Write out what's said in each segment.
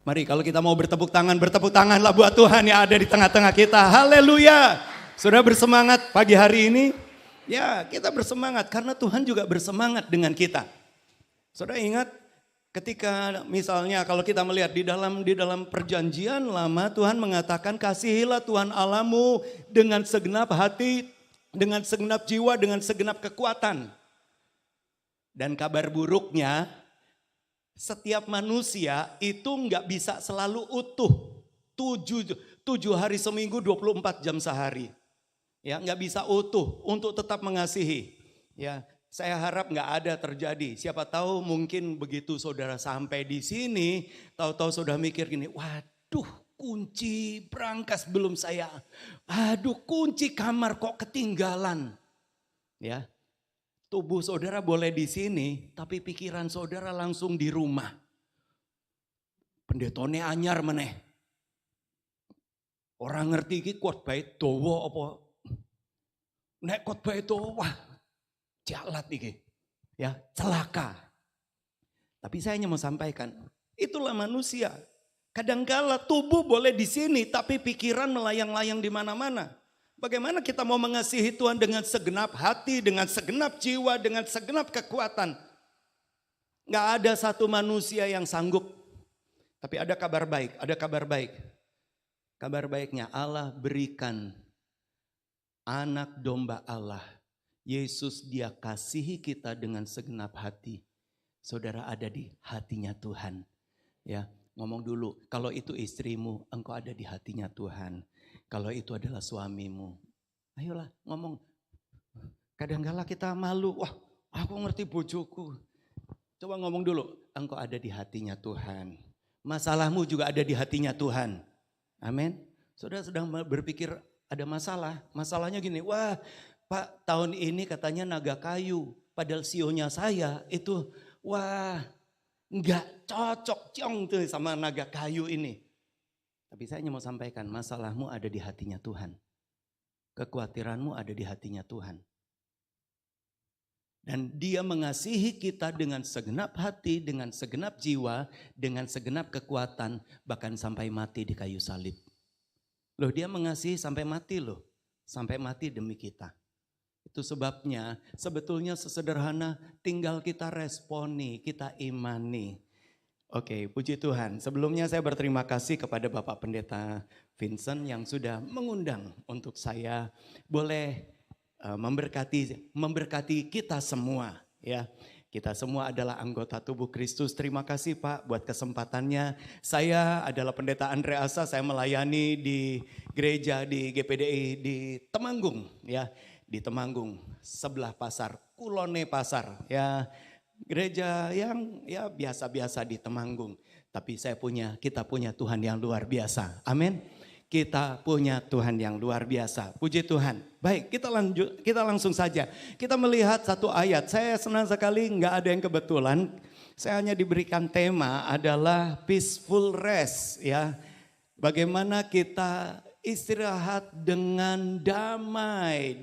Mari kalau kita mau bertepuk tanganlah buat Tuhan yang ada di tengah-tengah kita. Haleluya. Sudah bersemangat pagi hari ini? Ya, kita bersemangat karena Tuhan juga bersemangat dengan kita. Saudara ingat ketika misalnya kalau kita melihat di dalam perjanjian lama, Tuhan mengatakan kasihilah Tuhan Allahmu dengan segenap hati, dengan segenap jiwa, dengan segenap kekuatan. Dan kabar buruknya, setiap manusia itu nggak bisa selalu utuh. 7 hari seminggu 24 jam sehari. Ya, nggak bisa utuh untuk tetap mengasihi. Ya, saya harap nggak ada terjadi. Siapa tahu mungkin begitu saudara sampai di sini, tahu-tahu sudah mikir gini, waduh kunci brankas belum saya. Aduh kunci kamar kok ketinggalan. Ya. Tubuh saudara boleh di sini, tapi pikiran saudara langsung di rumah. Pendetone anyar meneh. Orang ngerti iki khotbah dawa apa? Nek khotbah itu wah jalat iki. Ya, celaka. Tapi saya hanya mau sampaikan, itulah manusia. Kadangkala tubuh boleh di sini, tapi pikiran melayang-layang di mana-mana. Bagaimana kita mau mengasihi Tuhan dengan segenap hati, dengan segenap jiwa, dengan segenap kekuatan. Gak ada satu manusia yang sanggup. Tapi ada kabar baik, ada kabar baik. Kabar baiknya Allah berikan anak domba Allah. Yesus dia kasihi kita dengan segenap hati. Saudara ada di hatinya Tuhan. Ya, ngomong dulu, kalau itu istrimu, engkau ada di hatinya Tuhan. Kalau itu adalah suamimu, ayolah ngomong. Kadang-kala kita malu, wah aku ngerti bojoku. Coba ngomong dulu, engkau ada di hatinya Tuhan. Masalahmu juga ada di hatinya Tuhan. Amin. Saudara sedang berpikir ada masalah. Masalahnya gini, wah Pak tahun ini katanya naga kayu. Padahal sionya saya itu, wah nggak cocok ciong tuh sama naga kayu ini. Tapi saya hanya mau sampaikan masalahmu ada di hatinya Tuhan. Kekhawatiranmu ada di hatinya Tuhan. Dan dia mengasihi kita dengan segenap hati, dengan segenap jiwa, dengan segenap kekuatan. Bahkan sampai mati di kayu salib. Loh dia mengasihi sampai mati loh. Sampai mati demi kita. Itu sebabnya sebetulnya sesederhana tinggal kita responi, kita imani. Oke, puji Tuhan. Sebelumnya saya berterima kasih kepada Bapak Pendeta Vincent yang sudah mengundang untuk saya boleh memberkati kita semua. Ya, kita semua adalah anggota tubuh Kristus. Terima kasih Pak buat kesempatannya. Saya adalah Pendeta Andre Asa. Saya melayani di gereja di GPDI di Temanggung, ya, di Temanggung sebelah pasar Kulone Pasar, ya. Gereja yang ya biasa-biasa di Temanggung. Tapi kita punya Tuhan yang luar biasa. Amin. Kita punya Tuhan yang luar biasa. Puji Tuhan. Baik, kita langsung saja. Kita melihat satu ayat. Saya senang sekali nggak ada yang kebetulan. Saya hanya diberikan tema adalah peaceful rest, ya. Bagaimana kita istirahat dengan damai,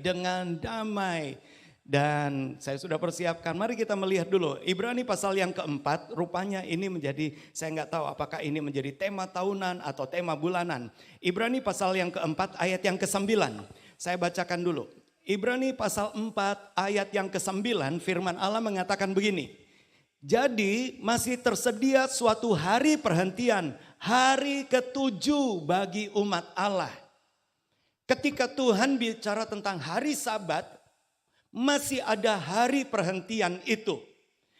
Dan saya sudah persiapkan, mari kita melihat dulu. Ibrani pasal yang keempat, rupanya ini menjadi, saya nggak tahu apakah ini menjadi tema tahunan atau tema bulanan. Ibrani pasal yang keempat ayat yang ke-9. Saya bacakan dulu. Ibrani pasal 4 ayat yang ke-9 firman Allah mengatakan begini. Jadi masih tersedia suatu hari perhentian, hari ke-7 bagi umat Allah. Ketika Tuhan bicara tentang hari Sabat, masih ada hari perhentian itu.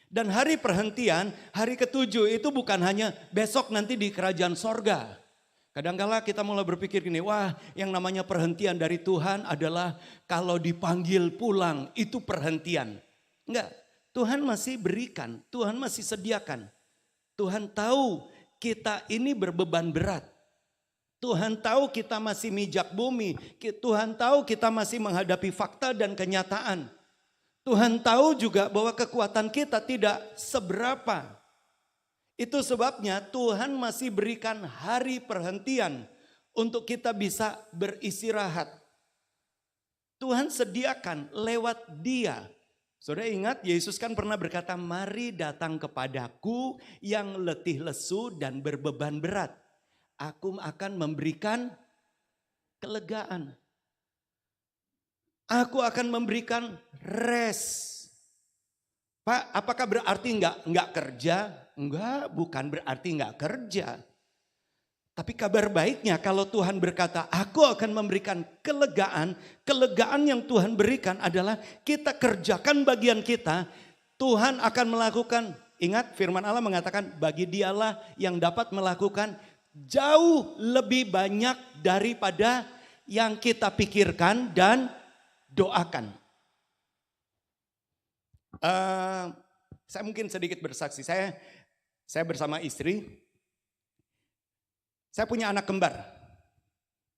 Dan hari perhentian, hari ke-7 itu bukan hanya besok nanti di kerajaan sorga. Kadang-kala kita mulai berpikir gini, wah yang namanya perhentian dari Tuhan adalah kalau dipanggil pulang itu perhentian. Enggak, Tuhan masih berikan, Tuhan masih sediakan. Tuhan tahu kita ini berbeban berat. Tuhan tahu kita masih mijak bumi. Tuhan tahu kita masih menghadapi fakta dan kenyataan. Tuhan tahu juga bahwa kekuatan kita tidak seberapa. Itu sebabnya Tuhan masih berikan hari perhentian untuk kita bisa beristirahat. Tuhan sediakan lewat Dia. Saudara ingat Yesus kan pernah berkata, mari datang kepadaku yang letih lesu dan berbeban berat. Aku akan memberikan kelegaan. Aku akan memberikan rest. Pak, apakah berarti enggak kerja? Enggak, bukan berarti enggak kerja. Tapi kabar baiknya kalau Tuhan berkata, aku akan memberikan kelegaan. Kelegaan yang Tuhan berikan adalah kita kerjakan bagian kita. Tuhan akan melakukan, ingat firman Allah mengatakan bagi dialah yang dapat melakukan jauh lebih banyak daripada yang kita pikirkan dan doakan. Saya mungkin sedikit bersaksi, saya bersama istri. Saya punya anak kembar.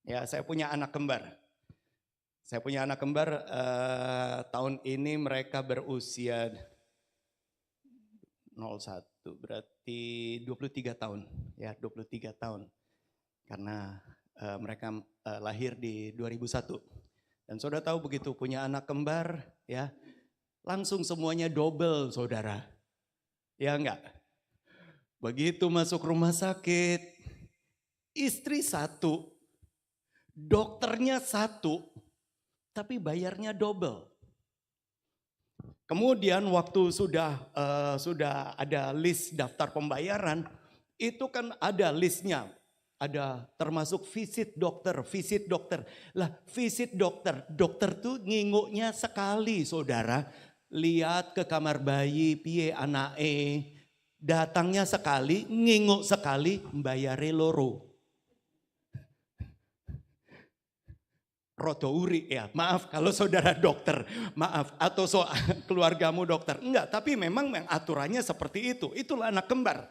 Ya, saya punya anak kembar. Tahun ini mereka berusia 01, berarti 23 tahun. Ya, 23 tahun. Karena mereka lahir di 2001. Dan saudara tahu begitu punya anak kembar, ya, langsung semuanya double, saudara. Ya enggak? Begitu masuk rumah sakit, istri 1, dokternya 1, tapi bayarnya double. Kemudian waktu sudah ada list daftar pembayaran, itu kan ada listnya. Ada termasuk visit dokter. Lah visit dokter tuh nginguknya sekali, saudara. Lihat ke kamar bayi, piye anake. Datangnya sekali, nginguk sekali, bayare loro. Rodo uri ya, maaf kalau saudara dokter, maaf, atau keluargamu dokter. Enggak, tapi memang aturannya seperti itu. Itulah anak kembar.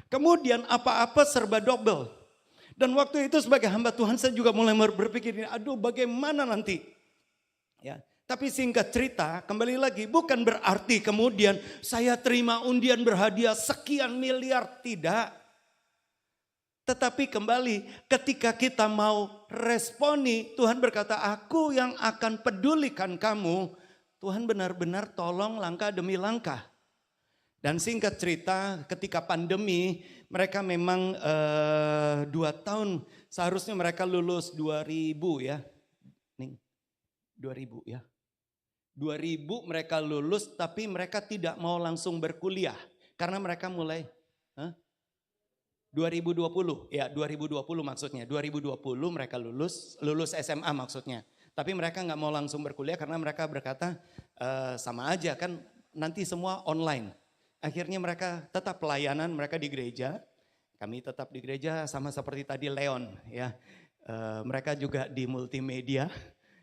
Kemudian apa-apa serba double. Dan waktu itu sebagai hamba Tuhan saya juga mulai berpikir, aduh bagaimana nanti. Ya, tapi singkat cerita, kembali lagi, bukan berarti kemudian saya terima undian berhadiah sekian miliar, tidak. Tetapi kembali ketika kita mau responi, Tuhan berkata, aku yang akan pedulikan kamu. Tuhan benar-benar tolong langkah demi langkah. Dan singkat cerita ketika pandemi, mereka memang 2 tahun, seharusnya mereka lulus 2000 ya. 2000 ya. 2000 mereka lulus tapi mereka tidak mau langsung berkuliah. Karena mereka mulai... 2020, ya 2020 maksudnya, 2020 mereka lulus SMA maksudnya. Tapi mereka nggak mau langsung berkuliah karena mereka berkata sama aja kan nanti semua online. Akhirnya mereka tetap pelayanan, mereka di gereja, kami tetap di gereja sama seperti tadi Leon ya. Mereka juga di multimedia,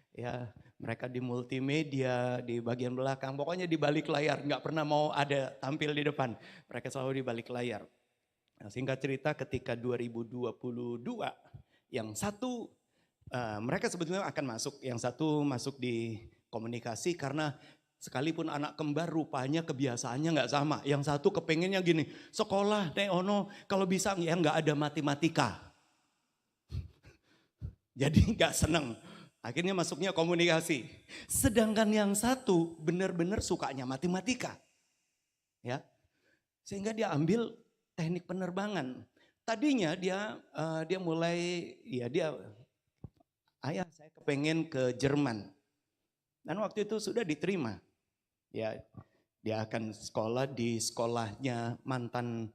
ya mereka di multimedia di bagian belakang, pokoknya di balik layar, nggak pernah mau ada tampil di depan, mereka selalu di balik layar. Nah, singkat cerita ketika 2022 yang satu mereka sebetulnya akan masuk, yang satu masuk di komunikasi karena sekalipun anak kembar rupanya kebiasaannya nggak sama. Yang satu kepengennya gini, sekolah Neono kalau bisa ya nggak ada matematika. Jadi nggak seneng. Akhirnya masuknya komunikasi. Sedangkan yang satu benar-benar sukanya matematika. Ya. Sehingga dia ambil teknik penerbangan. Tadinya dia mulai, ya dia, ayah saya kepengen ke Jerman. Dan waktu itu sudah diterima. Ya, dia akan sekolah di sekolahnya mantan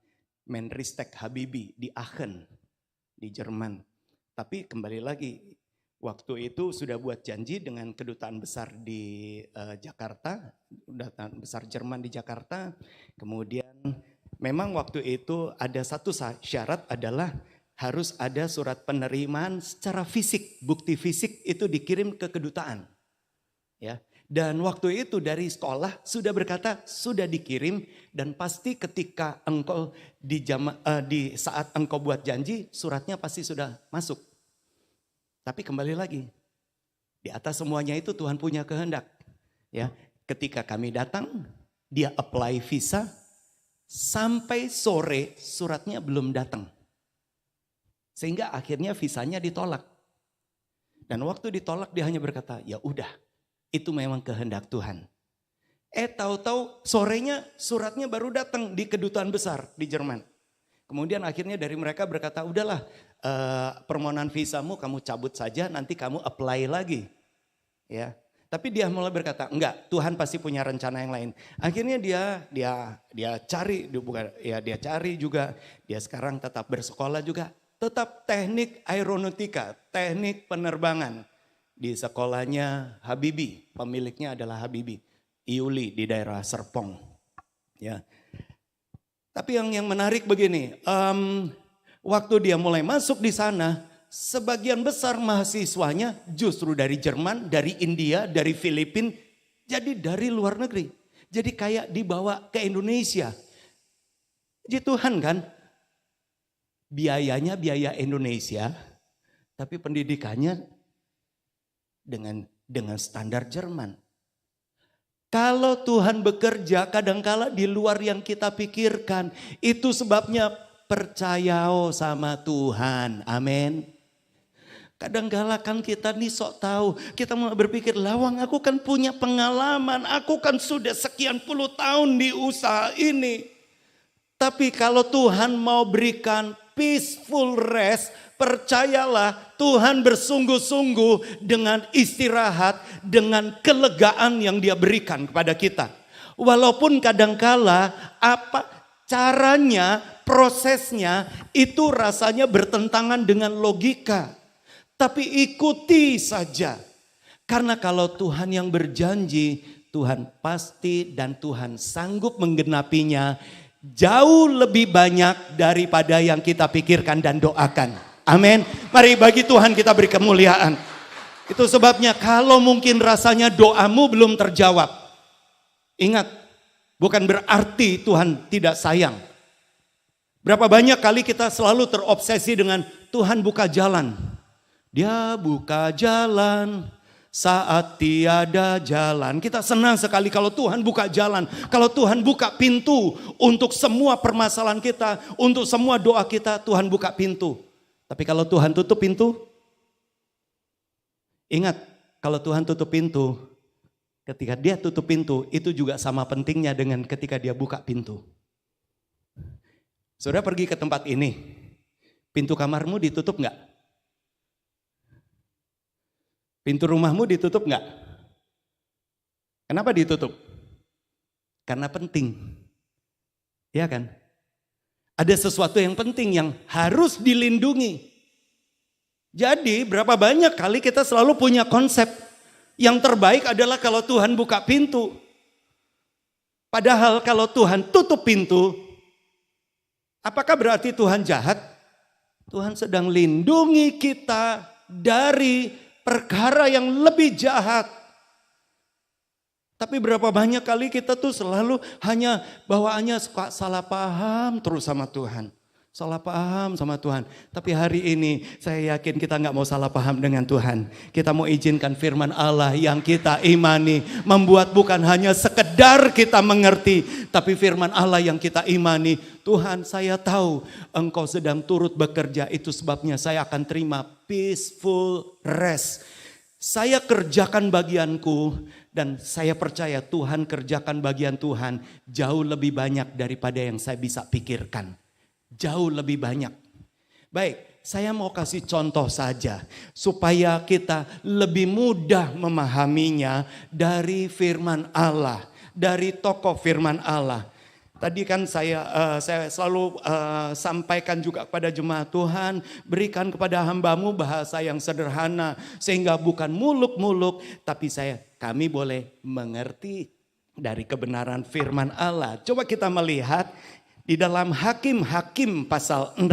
Menristek Habibie di Aachen, di Jerman. Tapi kembali lagi, waktu itu sudah buat janji dengan kedutaan besar di Jakarta, kedutaan besar Jerman di Jakarta, kemudian memang waktu itu ada satu syarat adalah harus ada surat penerimaan secara fisik, bukti fisik itu dikirim ke kedutaan. Ya. Dan waktu itu dari sekolah sudah berkata sudah dikirim dan pasti ketika engkau di saat engkau buat janji suratnya pasti sudah masuk. Tapi kembali lagi, di atas semuanya itu Tuhan punya kehendak. Ya, ketika kami datang, dia apply visa. Sampai sore suratnya belum datang. Sehingga akhirnya visanya ditolak. Dan waktu ditolak dia hanya berkata, ya udah, itu memang kehendak Tuhan. Tahu-tahu sorenya suratnya baru datang di kedutaan besar di Jerman. Kemudian akhirnya dari mereka berkata, udahlah permohonan visamu kamu cabut saja, nanti kamu apply lagi. Ya, tapi dia mulai berkata, enggak, Tuhan pasti punya rencana yang lain. Akhirnya dia cari, dia cari juga. Dia sekarang tetap bersekolah juga, tetap teknik aeronautika, teknik penerbangan di sekolahnya Habibie. Pemiliknya adalah Habibie. Iuli di daerah Serpong, ya. Tapi yang menarik begini, waktu dia mulai masuk di sana, sebagian besar mahasiswanya justru dari Jerman, dari India, dari Filipina, jadi dari luar negeri. Jadi kayak dibawa ke Indonesia. Jadi Tuhan kan, biayanya biaya Indonesia, tapi pendidikannya dengan standar Jerman. Kalau Tuhan bekerja kadangkala di luar yang kita pikirkan. Itu sebabnya percaya sama Tuhan. Amin. Kadangkala kan kita nih sok tahu. Kita mau berpikir, lawang aku kan punya pengalaman. Aku kan sudah sekian puluh tahun di usaha ini. Tapi kalau Tuhan mau berikan peaceful rest, percayalah Tuhan bersungguh-sungguh dengan istirahat, dengan kelegaan yang dia berikan kepada kita. Walaupun kadangkala caranya, prosesnya itu rasanya bertentangan dengan logika. Tapi ikuti saja. Karena kalau Tuhan yang berjanji, Tuhan pasti dan Tuhan sanggup menggenapinya jauh lebih banyak daripada yang kita pikirkan dan doakan. Amin. Mari bagi Tuhan kita beri kemuliaan. Itu sebabnya kalau mungkin rasanya doamu belum terjawab. Ingat, bukan berarti Tuhan tidak sayang. Berapa banyak kali kita selalu terobsesi dengan Tuhan buka jalan. Dia buka jalan saat tiada jalan. Kita senang sekali kalau Tuhan buka jalan. Kalau Tuhan buka pintu untuk semua permasalahan kita. Untuk semua doa kita, Tuhan buka pintu. Tapi kalau Tuhan tutup pintu, ingat, kalau Tuhan tutup pintu, ketika dia tutup pintu, itu juga sama pentingnya dengan ketika dia buka pintu. Saudara pergi ke tempat ini, pintu kamarmu ditutup enggak? Pintu rumahmu ditutup enggak? Kenapa ditutup? Karena penting. Ya kan? Ada sesuatu yang penting yang harus dilindungi. Jadi berapa banyak kali kita selalu punya konsep yang terbaik adalah kalau Tuhan buka pintu. Padahal kalau Tuhan tutup pintu, apakah berarti Tuhan jahat? Tuhan sedang lindungi kita dari perkara yang lebih jahat. Tapi berapa banyak kali kita tuh selalu hanya bawaannya suka salah paham terus sama Tuhan. Salah paham sama Tuhan. Tapi hari ini saya yakin kita gak mau salah paham dengan Tuhan. Kita mau izinkan firman Allah yang kita imani. Membuat bukan hanya sekedar kita mengerti. Tapi firman Allah yang kita imani. Tuhan, saya tahu Engkau sedang turut bekerja. Itu sebabnya saya akan terima peaceful rest. Saya kerjakan bagianku. Dan saya percaya Tuhan kerjakan bagian Tuhan jauh lebih banyak daripada yang saya bisa pikirkan. Jauh lebih banyak. Baik, saya mau kasih contoh saja. Supaya kita lebih mudah memahaminya dari firman Allah. Dari tokoh firman Allah. Tadi kan saya selalu sampaikan juga kepada jemaat Tuhan. Berikan kepada hambamu bahasa yang sederhana. Sehingga bukan muluk-muluk. Tapi kami boleh mengerti dari kebenaran firman Allah. Coba kita melihat. Di dalam Hakim-Hakim pasal 6.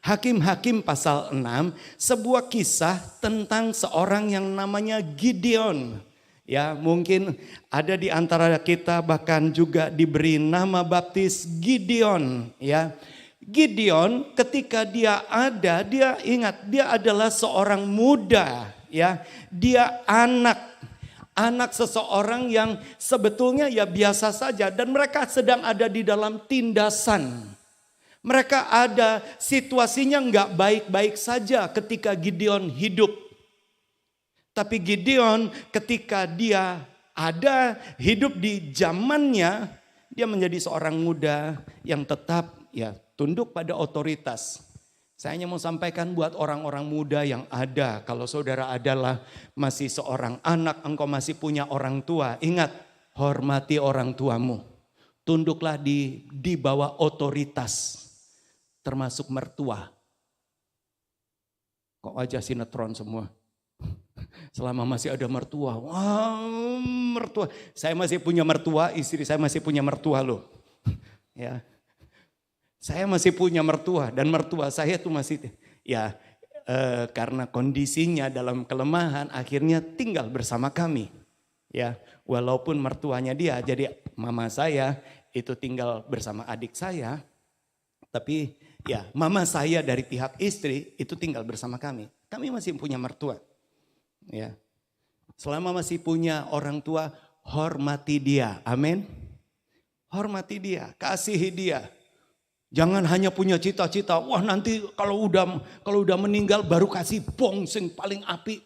Hakim-Hakim pasal 6. Sebuah kisah tentang seorang yang namanya Gideon. Ya, mungkin ada di antara kita bahkan juga diberi nama baptis Gideon. Ya, Gideon ketika dia ingat dia adalah seorang muda. Ya, dia anak seseorang yang sebetulnya ya biasa saja. Dan mereka sedang ada di dalam tindasan. Mereka ada situasinya nggak baik-baik saja ketika Gideon hidup. Tapi Gideon ketika dia Ada hidup di zamannya, dia menjadi seorang muda yang tetap ya tunduk pada otoritas. Saya hanya mau sampaikan buat orang-orang muda yang ada, kalau saudara adalah masih seorang anak, engkau masih punya orang tua, ingat, hormati orang tuamu. Tunduklah di bawah otoritas, termasuk mertua. Kok aja sinetron semua? Selama masih ada mertua, wah mertua. Saya masih punya mertua, istri saya masih punya mertua loh. Ya. Saya masih punya mertua dan mertua saya tuh masih karena kondisinya dalam kelemahan akhirnya tinggal bersama kami. Ya, walaupun mertuanya dia jadi mama saya itu tinggal bersama adik saya, tapi ya mama saya dari pihak istri itu tinggal bersama kami. Kami masih punya mertua. Ya. Selama masih punya orang tua, hormati dia. Amin. Hormati dia, kasihi dia. Jangan hanya punya cita-cita, wah nanti kalau udah meninggal baru kasih bongsing paling api.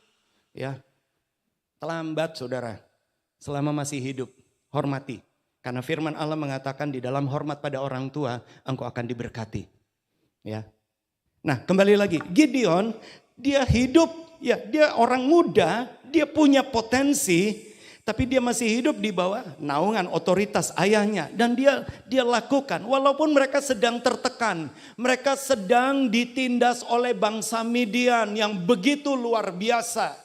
Ya. Terlambat saudara. Selama masih hidup, hormati. Karena firman Allah mengatakan di dalam hormat pada orang tua, engkau akan diberkati. Ya. Nah, kembali lagi, Gideon dia hidup, ya dia orang muda, dia punya potensi. Tapi dia masih hidup di bawah naungan otoritas ayahnya. Dan dia lakukan walaupun mereka sedang tertekan. Mereka sedang ditindas oleh bangsa Midian yang begitu luar biasa.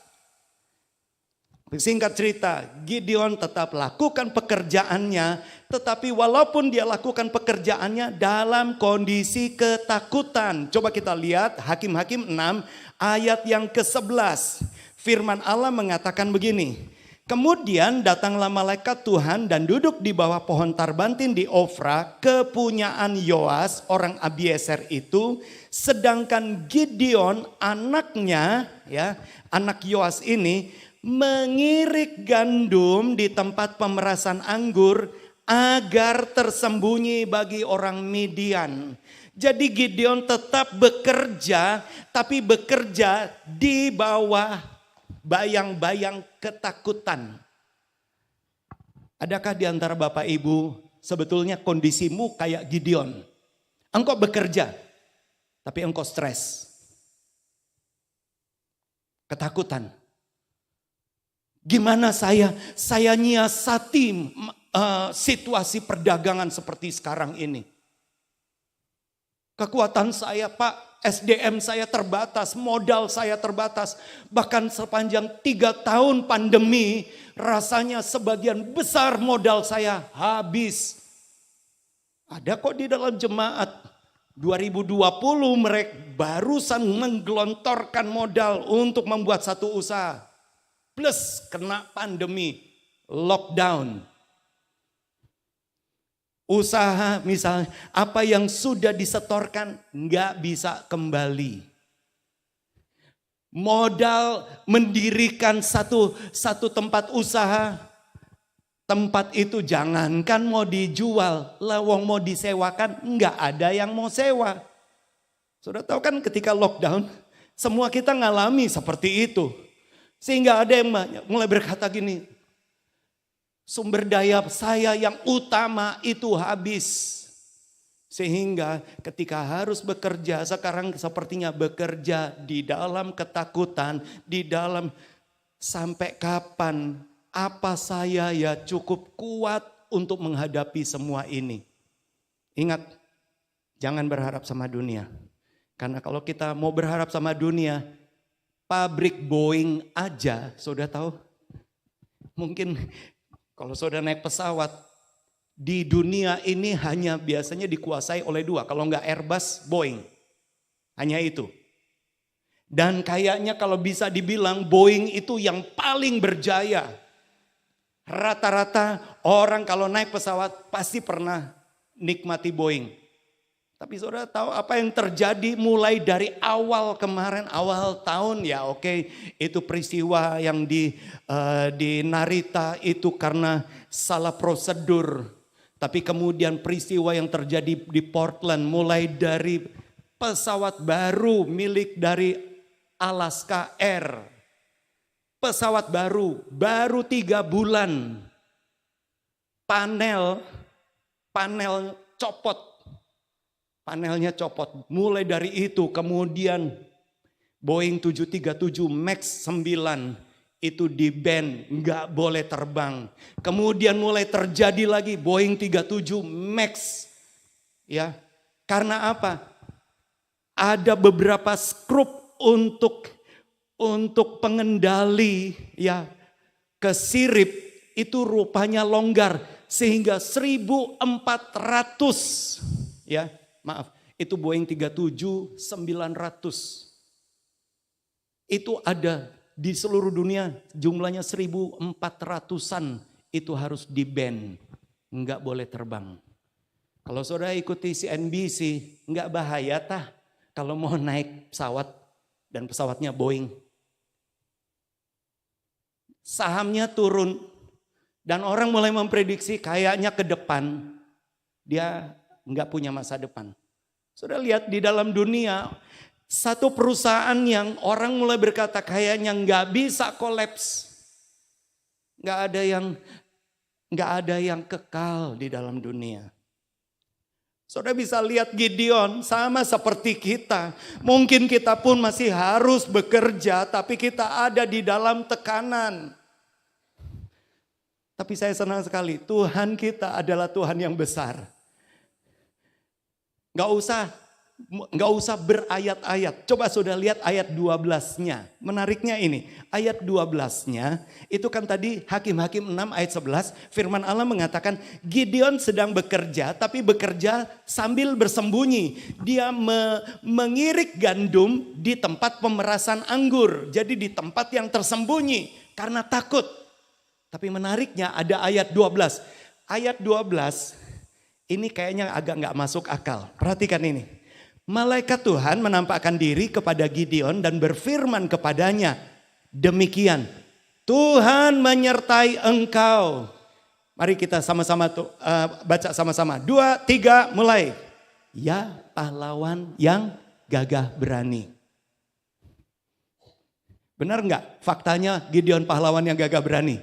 Singkat cerita, Gideon tetap lakukan pekerjaannya. Tetapi walaupun dia lakukan pekerjaannya dalam kondisi ketakutan. Coba kita lihat Hakim-Hakim 6 ayat yang ke-11. Firman Allah mengatakan begini. Kemudian datanglah malaikat Tuhan dan duduk di bawah pohon tarbantin di Ofra, kepunyaan Yoas orang Abieser itu. Sedangkan Gideon anaknya, ya anak Yoas ini mengirik gandum di tempat pemerasan anggur agar tersembunyi bagi orang Midian. Jadi Gideon tetap bekerja, tapi bekerja di bawah bayang-bayang ketakutan. Adakah di antara Bapak Ibu sebetulnya kondisimu kayak Gideon? Engkau bekerja, tapi engkau stres. Ketakutan. Gimana saya nyiasati situasi perdagangan seperti sekarang ini? Kekuatan saya Pak, SDM saya terbatas, modal saya terbatas. Bahkan sepanjang 3 tahun pandemi, rasanya sebagian besar modal saya habis. Ada kok di dalam jemaat 2020 mereka barusan menggelontorkan modal untuk membuat satu usaha. Plus kena pandemi, lockdown. Usaha misalnya apa yang sudah disetorkan nggak bisa kembali. Modal mendirikan satu tempat usaha. Tempat itu jangankan mau dijual, lawang mau disewakan nggak ada yang mau sewa. Sudah tahu kan ketika lockdown semua kita ngalami seperti itu. Sehingga ada yang mulai berkata gini, sumber daya saya yang utama itu habis. Sehingga ketika harus bekerja, sekarang sepertinya bekerja di dalam ketakutan, di dalam sampai kapan, apa saya ya cukup kuat untuk menghadapi semua ini. Ingat, jangan berharap sama dunia. Karena kalau kita mau berharap sama dunia, pabrik Boeing aja, sudah tahu? Mungkin kalau saudara naik pesawat, di dunia ini hanya biasanya dikuasai oleh 2. Kalau enggak Airbus, Boeing. Hanya itu. Dan kayaknya kalau bisa dibilang Boeing itu yang paling berjaya. Rata-rata orang kalau naik pesawat pasti pernah nikmati Boeing. Tapi saudara tahu apa yang terjadi mulai dari awal kemarin, awal tahun ya oke, itu peristiwa yang di Narita itu karena salah prosedur. Tapi kemudian peristiwa yang terjadi di Portland mulai dari pesawat baru milik dari Alaska Air. pesawat baru 3 bulan. Panel copot. Panelnya copot. Mulai dari itu kemudian Boeing 737 MAX 9 itu di-ban, nggak boleh terbang. Kemudian mulai terjadi lagi Boeing 37 MAX. Ya, karena apa? Ada beberapa skrup untuk pengendali ya ke sirip itu rupanya longgar sehingga 1400 ya, maaf, itu Boeing 737-900. Itu ada di seluruh dunia jumlahnya 1400-an itu harus di-ban, nggak boleh terbang. Kalau saudara ikuti CNBC nggak bahaya tah kalau mau naik pesawat dan pesawatnya Boeing. Sahamnya turun dan orang mulai memprediksi kayaknya ke depan dia nggak punya masa depan. Saudara lihat di dalam dunia satu perusahaan yang orang mulai berkata kayaknya nggak bisa kolaps. Nggak ada yang kekal di dalam dunia. Saudara bisa lihat Gideon sama seperti kita. Mungkin kita pun masih harus bekerja tapi kita ada di dalam tekanan. Tapi saya senang sekali Tuhan kita adalah Tuhan yang besar. Nggak usah berayat-ayat. Coba saudara lihat ayat 12-nya. Menariknya ini, ayat 12-nya itu kan tadi Hakim-Hakim 6 ayat 11 firman Allah mengatakan Gideon sedang bekerja tapi bekerja sambil bersembunyi. Dia mengirik gandum di tempat pemerasan anggur. Jadi di tempat yang tersembunyi karena takut. Tapi menariknya ada ayat 12. Ayat 12 ini kayaknya agak nggak masuk akal. Perhatikan ini. Malaikat Tuhan menampakkan diri kepada Gideon dan berfirman kepadanya, demikian, Tuhan menyertai engkau. Mari kita sama-sama baca sama-sama. 2, 3, mulai. Ya pahlawan yang gagah berani. Benar nggak faktanya Gideon pahlawan yang gagah berani?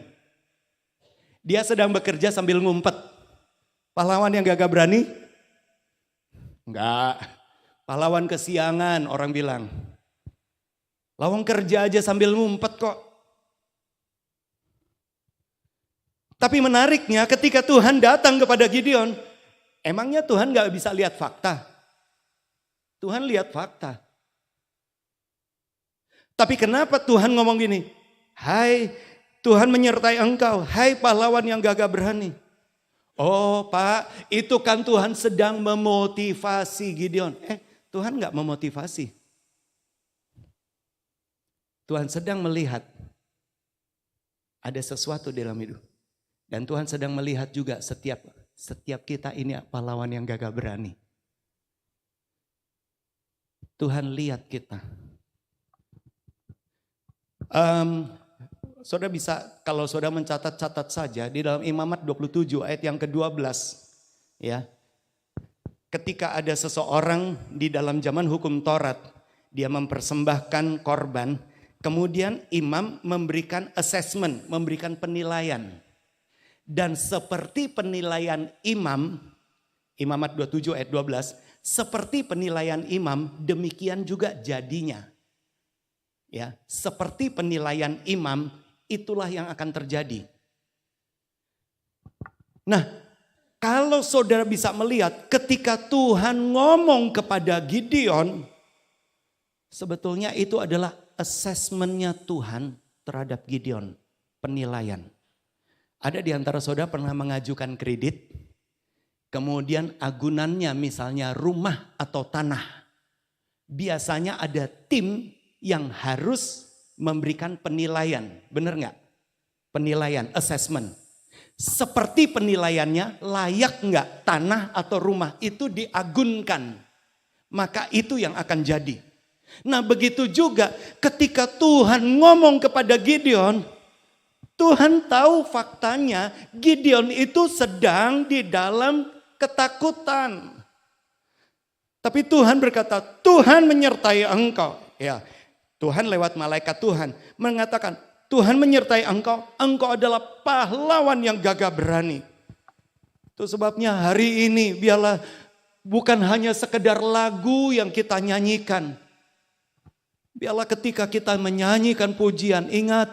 Dia sedang bekerja sambil ngumpet. Pahlawan yang gagah berani? Enggak. Pahlawan kesiangan orang bilang. Lawang kerja aja sambil ngumpet kok. Tapi menariknya ketika Tuhan datang kepada Gideon. Emangnya Tuhan gak bisa lihat fakta? Tuhan lihat fakta. Tapi kenapa Tuhan ngomong gini? Hai Tuhan menyertai engkau. Hai pahlawan yang gagah berani. Oh Pak, itu kan Tuhan sedang memotivasi Gideon. Tuhan gak memotivasi. Tuhan sedang melihat ada sesuatu dalam hidup. Dan Tuhan sedang melihat juga setiap kita ini pahlawan yang gagah berani. Tuhan lihat kita. Saudara bisa, kalau saudara mencatat-catat saja di dalam Imamat 27 ayat yang ke-12. Ya. Ketika ada seseorang di dalam zaman hukum Taurat, dia mempersembahkan korban, kemudian imam memberikan assessment, memberikan penilaian. Dan seperti penilaian imam, Imamat 27 ayat 12, seperti penilaian imam, demikian juga jadinya. Ya, seperti penilaian imam, itulah yang akan terjadi. Nah, kalau saudara bisa melihat ketika Tuhan ngomong kepada Gideon, sebetulnya itu adalah asesmennya Tuhan terhadap Gideon, penilaian. Ada di antara saudara pernah mengajukan kredit, kemudian agunannya misalnya rumah atau tanah. Biasanya ada tim yang harus memberikan penilaian, benar nggak? Penilaian, assessment. Seperti penilaiannya layak nggak tanah atau rumah itu diagunkan. Maka itu yang akan jadi. Nah begitu juga ketika Tuhan ngomong kepada Gideon. Tuhan tahu faktanya Gideon itu sedang di dalam ketakutan. Tapi Tuhan berkata, Tuhan menyertai engkau. Ya, Tuhan lewat malaikat Tuhan mengatakan, Tuhan menyertai engkau. Engkau adalah pahlawan yang gagah berani. Itu sebabnya hari ini biarlah bukan hanya sekedar lagu yang kita nyanyikan. Biarlah ketika kita menyanyikan pujian, ingat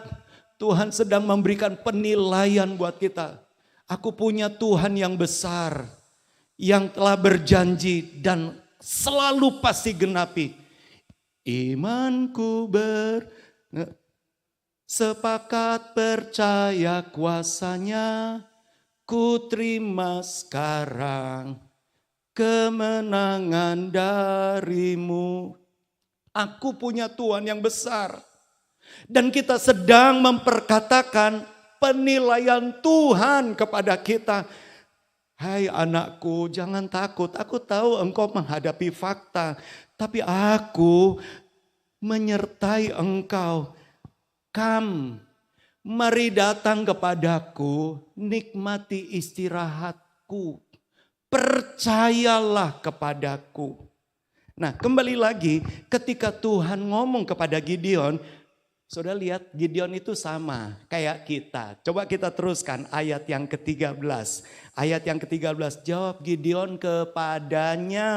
Tuhan sedang memberikan penilaian buat kita. Aku punya Tuhan yang besar, yang telah berjanji dan selalu pasti genapi. Imanku sepakat percaya kuasanya, ku terima sekarang kemenangan darimu. Aku punya Tuhan yang besar. Dan kita sedang memperkatakan penilaian Tuhan kepada kita. Hai anakku, jangan takut. Aku tahu engkau menghadapi fakta. Tapi aku menyertai engkau. Mari datang kepadaku, nikmati istirahatku. Percayalah kepadaku. Nah, kembali lagi ketika Tuhan ngomong kepada Gideon, saudara lihat Gideon itu sama kayak kita. Coba kita teruskan ayat yang ke-13. Ayat yang ke-13, jawab Gideon kepadanya.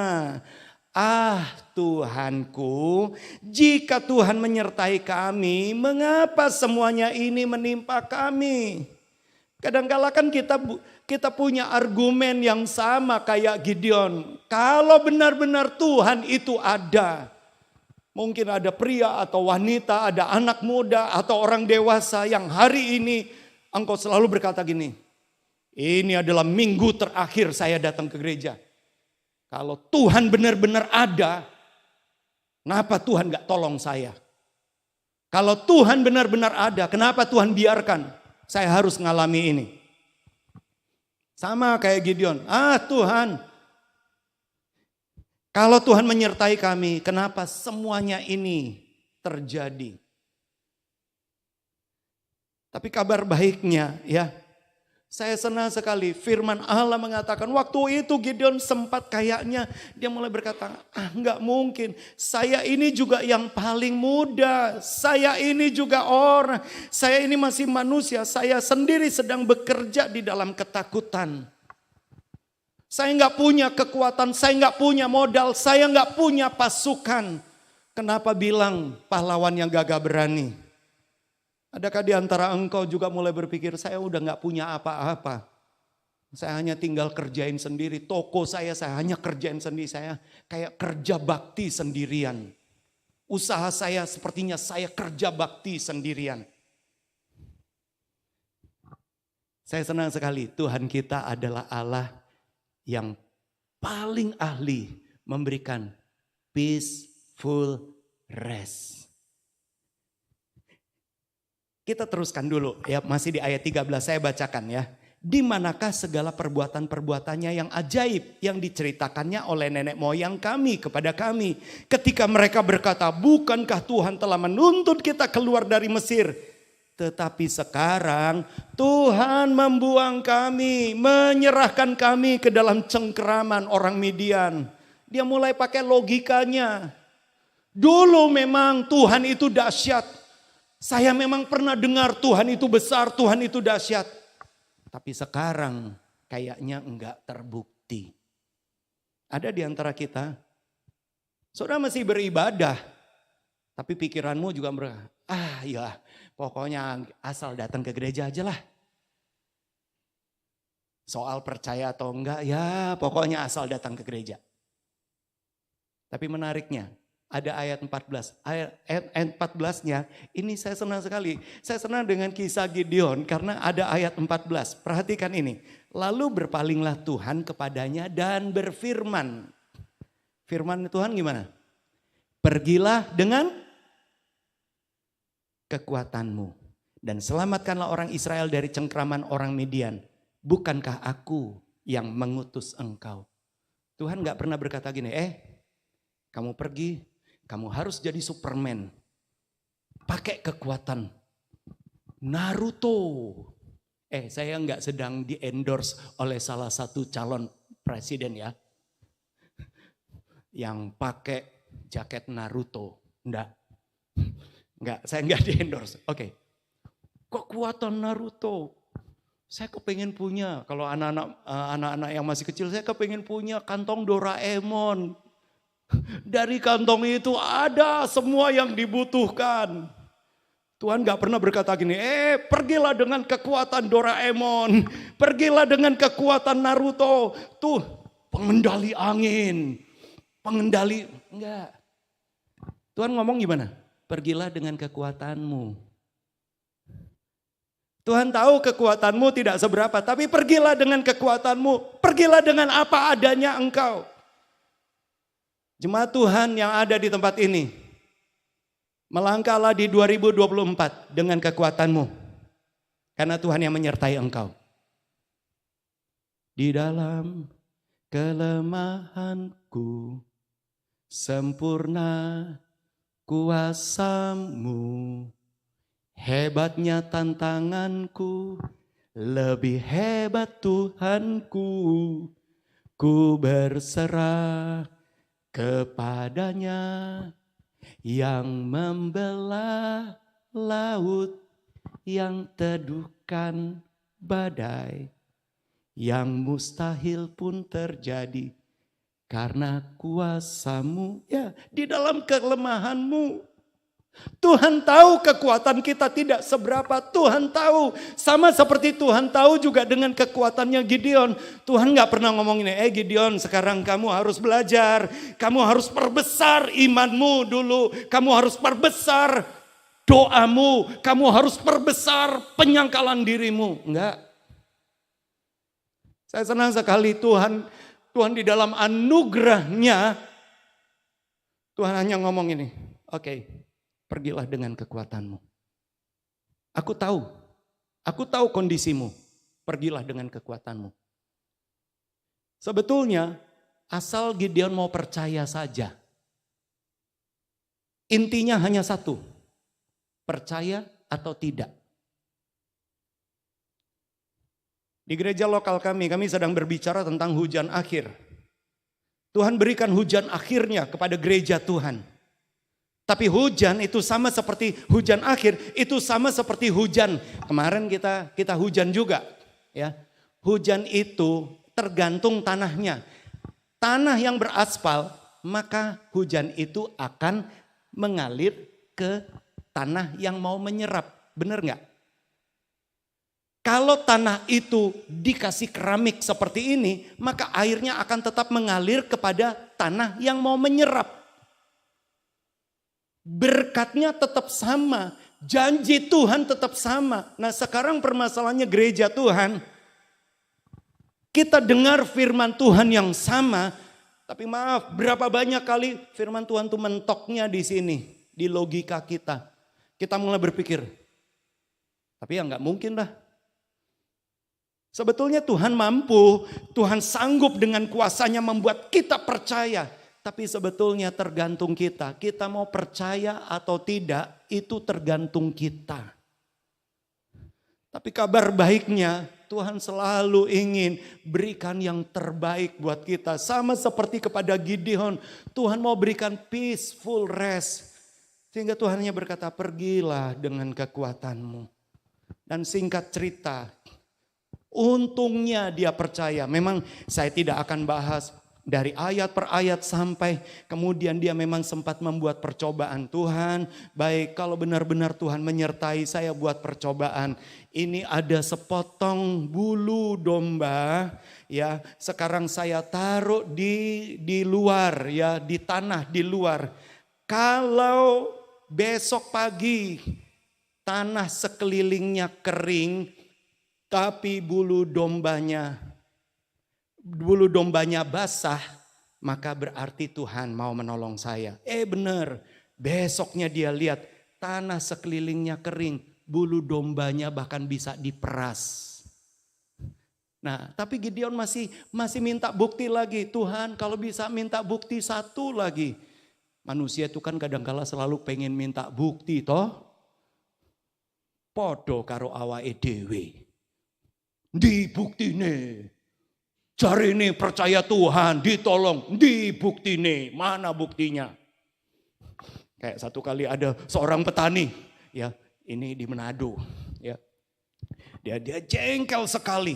Ah Tuhanku, jika Tuhan menyertai kami, mengapa semuanya ini menimpa kami? Kadang-kala kan kita punya argumen yang sama kayak Gideon. Kalau benar-benar Tuhan itu ada, mungkin ada pria atau wanita, ada anak muda atau orang dewasa yang hari ini engkau selalu berkata gini, ini adalah minggu terakhir saya datang ke gereja. Kalau Tuhan benar-benar ada, kenapa Tuhan gak tolong saya? Kalau Tuhan benar-benar ada, kenapa Tuhan biarkan saya harus ngalami ini? Sama kayak Gideon, Tuhan, kalau Tuhan menyertai kami, kenapa semuanya ini terjadi? Tapi kabar baiknya ya, saya senang sekali firman Allah mengatakan waktu itu Gideon sempat kayaknya dia mulai berkata, enggak mungkin. Saya ini juga yang paling muda. Saya ini juga orang. Saya ini masih manusia. Saya sendiri sedang bekerja di dalam ketakutan. Saya enggak punya kekuatan. Saya enggak punya modal. Saya enggak punya pasukan. Kenapa bilang pahlawan yang gagah berani? Adakah di antara engkau juga mulai berpikir, saya udah gak punya apa-apa. Saya hanya tinggal kerjain sendiri. Toko saya hanya kerjain sendiri. Saya kayak kerja bakti sendirian. Usaha saya sepertinya saya kerja bakti sendirian. Saya senang sekali Tuhan kita adalah Allah yang paling ahli memberikan peaceful rest. Kita teruskan dulu ya, masih di ayat 13 saya bacakan ya. Di manakah segala perbuatan-perbuatannya yang ajaib yang diceritakannya oleh nenek moyang kami kepada kami. Ketika mereka berkata, bukankah Tuhan telah menuntut kita keluar dari Mesir? Tetapi sekarang Tuhan membuang kami, menyerahkan kami ke dalam cengkeraman orang Midian. Dia mulai pakai logikanya. Dulu memang Tuhan itu dahsyat. Saya memang pernah dengar Tuhan itu besar, Tuhan itu dahsyat. Tapi sekarang kayaknya enggak terbukti. Ada di antara kita, saudara masih beribadah. Tapi pikiranmu juga ya pokoknya asal datang ke gereja aja lah. Soal percaya atau enggak, ya pokoknya asal datang ke gereja. Tapi menariknya, ada ayat 14. Ayat 14-nya ini saya senang sekali. Saya senang dengan kisah Gideon karena ada ayat 14. Perhatikan ini. Lalu berpalinglah Tuhan kepadanya dan berfirman. Firman Tuhan gimana? Pergilah dengan kekuatanmu dan selamatkanlah orang Israel dari cengkraman orang Midian. Bukankah aku yang mengutus engkau? Tuhan gak pernah berkata gini, kamu pergi. Kamu harus jadi Superman. Pakai kekuatan Naruto. Saya nggak sedang di-endorse oleh salah satu calon presiden ya. Yang pakai jaket Naruto. Enggak, saya nggak di-endorse. Oke. Kekuatan Naruto. Saya kepengen punya, kalau anak-anak yang masih kecil, saya kepengen punya kantong Doraemon. Dari kantong itu ada semua yang dibutuhkan. Tuhan gak pernah berkata gini, pergilah dengan kekuatan Doraemon, pergilah dengan kekuatan Naruto. Tuh pengendali angin, enggak. Tuhan ngomong gimana? Pergilah dengan kekuatanmu. Tuhan tahu kekuatanmu tidak seberapa, tapi pergilah dengan kekuatanmu. Pergilah dengan apa adanya engkau. Jemaat Tuhan yang ada di tempat ini, melangkahlah di 2024 dengan kekuatanmu. Karena Tuhan yang menyertai engkau. Di dalam kelemahanku, sempurna kuasamu. Hebatnya tantanganku, lebih hebat Tuhanku. Ku berserah kepadanya yang membelah laut, yang teduhkan badai, yang mustahil pun terjadi karena kuasamu. Ya, di dalam kelemahanmu. Tuhan tahu kekuatan kita tidak seberapa. Tuhan tahu, sama seperti Tuhan tahu juga dengan kekuatannya Gideon. Tuhan gak pernah ngomong ini, Gideon sekarang kamu harus belajar. Kamu harus perbesar imanmu dulu. Kamu harus perbesar doamu. Kamu harus perbesar penyangkalan dirimu. Enggak. Saya senang sekali Tuhan di dalam anugerahnya. Tuhan hanya ngomong ini, oke. Pergilah dengan kekuatanmu. Aku tahu kondisimu. Pergilah dengan kekuatanmu. Sebetulnya asal Gideon mau percaya saja. Intinya hanya satu. Percaya atau tidak. Di gereja lokal kami sedang berbicara tentang hujan akhir. Tuhan berikan hujan akhirnya kepada gereja Tuhan. Tapi hujan itu sama seperti hujan akhir, itu sama seperti hujan. Kemarin kita hujan juga, ya. Hujan itu tergantung tanahnya. Tanah yang beraspal, maka hujan itu akan mengalir ke tanah yang mau menyerap. Benar nggak? Kalau tanah itu dikasih keramik seperti ini, maka airnya akan tetap mengalir kepada tanah yang mau menyerap. Berkatnya tetap sama, janji Tuhan tetap sama. Nah sekarang permasalahannya gereja Tuhan, kita dengar firman Tuhan yang sama, tapi maaf berapa banyak kali firman Tuhan tuh mentoknya di sini, di logika kita. Kita mulai berpikir, tapi ya nggak mungkin lah. Sebetulnya Tuhan mampu, Tuhan sanggup dengan kuasanya membuat kita percaya. Tapi sebetulnya tergantung kita. Kita mau percaya atau tidak, itu tergantung kita. Tapi kabar baiknya, Tuhan selalu ingin berikan yang terbaik buat kita. Sama seperti kepada Gideon, Tuhan mau berikan peaceful rest. Sehingga Tuhan hanya berkata, pergilah dengan kekuatanmu. Dan singkat cerita, untungnya dia percaya. Memang saya tidak akan bahas dari ayat per ayat sampai kemudian dia memang sempat membuat percobaan. Tuhan, baik kalau benar-benar Tuhan menyertai saya buat percobaan. Ini ada sepotong bulu domba ya, sekarang saya taruh di luar ya, di tanah di luar. Kalau besok pagi tanah sekelilingnya kering tapi bulu dombanya basah, maka berarti Tuhan mau menolong saya. Benar, besoknya dia lihat tanah sekelilingnya kering, bulu dombanya bahkan bisa diperas. Nah, tapi Gideon masih minta bukti lagi. Tuhan kalau bisa minta bukti satu lagi. Manusia itu kan kadangkala selalu pengen minta bukti toh. Podo karo awake dhewe. Dibuktine. Jari ini percaya Tuhan, ditolong, dibuktine, mana buktinya? Kayak satu kali ada seorang petani, ya ini di Manado, Ya. Dia jengkel sekali.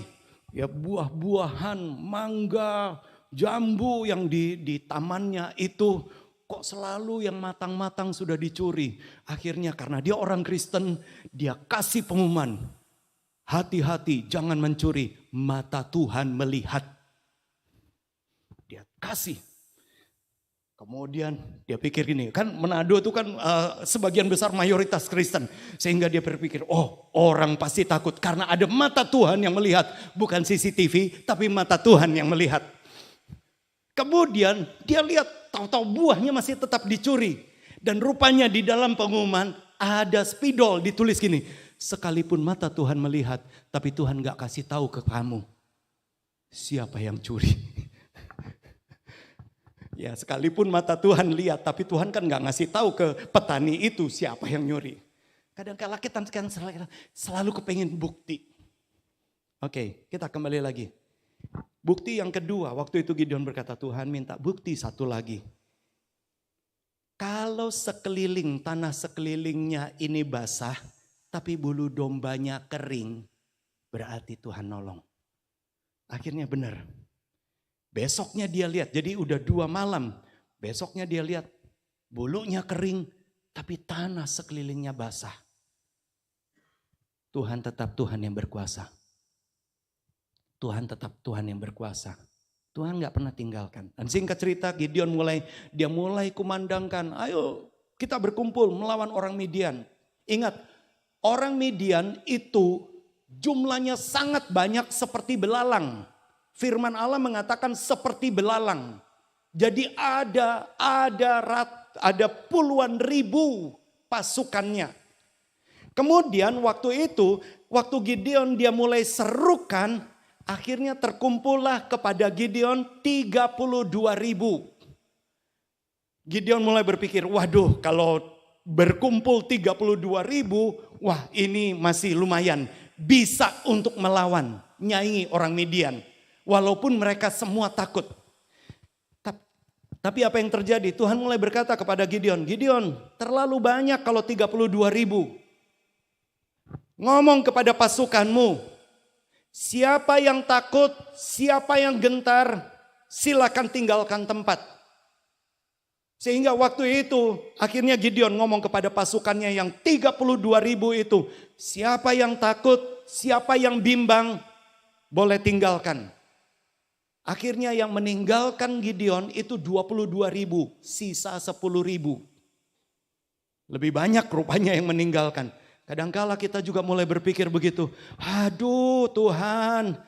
Ya, buah-buahan, mangga, jambu yang di tamannya itu kok selalu yang matang-matang sudah dicuri. Akhirnya karena dia orang Kristen, dia kasih pengumuman. Hati-hati, jangan mencuri, mata Tuhan melihat. Dia kasih. Kemudian dia pikir gini, kan Manado itu kan sebagian besar mayoritas Kristen. Sehingga dia berpikir, oh orang pasti takut karena ada mata Tuhan yang melihat. Bukan CCTV, tapi mata Tuhan yang melihat. Kemudian dia lihat tahu-tahu buahnya masih tetap dicuri. Dan rupanya di dalam pengumuman ada spidol ditulis gini. Sekalipun mata Tuhan melihat, tapi Tuhan gak kasih tahu ke kamu siapa yang curi. Ya, sekalipun mata Tuhan lihat, tapi Tuhan kan gak ngasih tahu ke petani itu siapa yang nyuri. Kadang-kala kita selalu kepengen bukti. Oke, kita kembali lagi. Bukti yang kedua, waktu itu Gideon berkata, Tuhan minta bukti satu lagi. Kalau sekeliling, tanah sekelilingnya ini basah, tapi bulu dombanya kering, berarti Tuhan nolong. Akhirnya benar. Besoknya dia lihat, jadi udah 2 malam. Besoknya dia lihat, bulunya kering, tapi tanah sekelilingnya basah. Tuhan tetap Tuhan yang berkuasa. Tuhan tetap Tuhan yang berkuasa. Tuhan gak pernah tinggalkan. Dan singkat cerita Gideon mulai kumandangkan, ayo kita berkumpul melawan orang Midian. Ingat, orang Midian itu jumlahnya sangat banyak seperti belalang. Firman Allah mengatakan seperti belalang. Jadi ada puluhan ribu pasukannya. Kemudian waktu itu, waktu Gideon dia mulai serukan, akhirnya terkumpullah kepada Gideon 32.000. Gideon mulai berpikir, waduh kalau berkumpul 32.000, wah ini masih lumayan. Bisa untuk melawan, nyaingi orang Midian. Walaupun mereka semua takut. Tapi apa yang terjadi? Tuhan mulai berkata kepada Gideon, Gideon terlalu banyak kalau 32.000. Ngomong kepada pasukanmu, siapa yang takut, siapa yang gentar, silakan tinggalkan tempat. Sehingga waktu itu akhirnya Gideon ngomong kepada pasukannya yang 32.000 itu, siapa yang takut, siapa yang bimbang, boleh tinggalkan. Akhirnya yang meninggalkan Gideon itu 22.000, sisa 10.000. Lebih banyak rupanya yang meninggalkan. Kadangkala kita juga mulai berpikir begitu. Aduh Tuhan,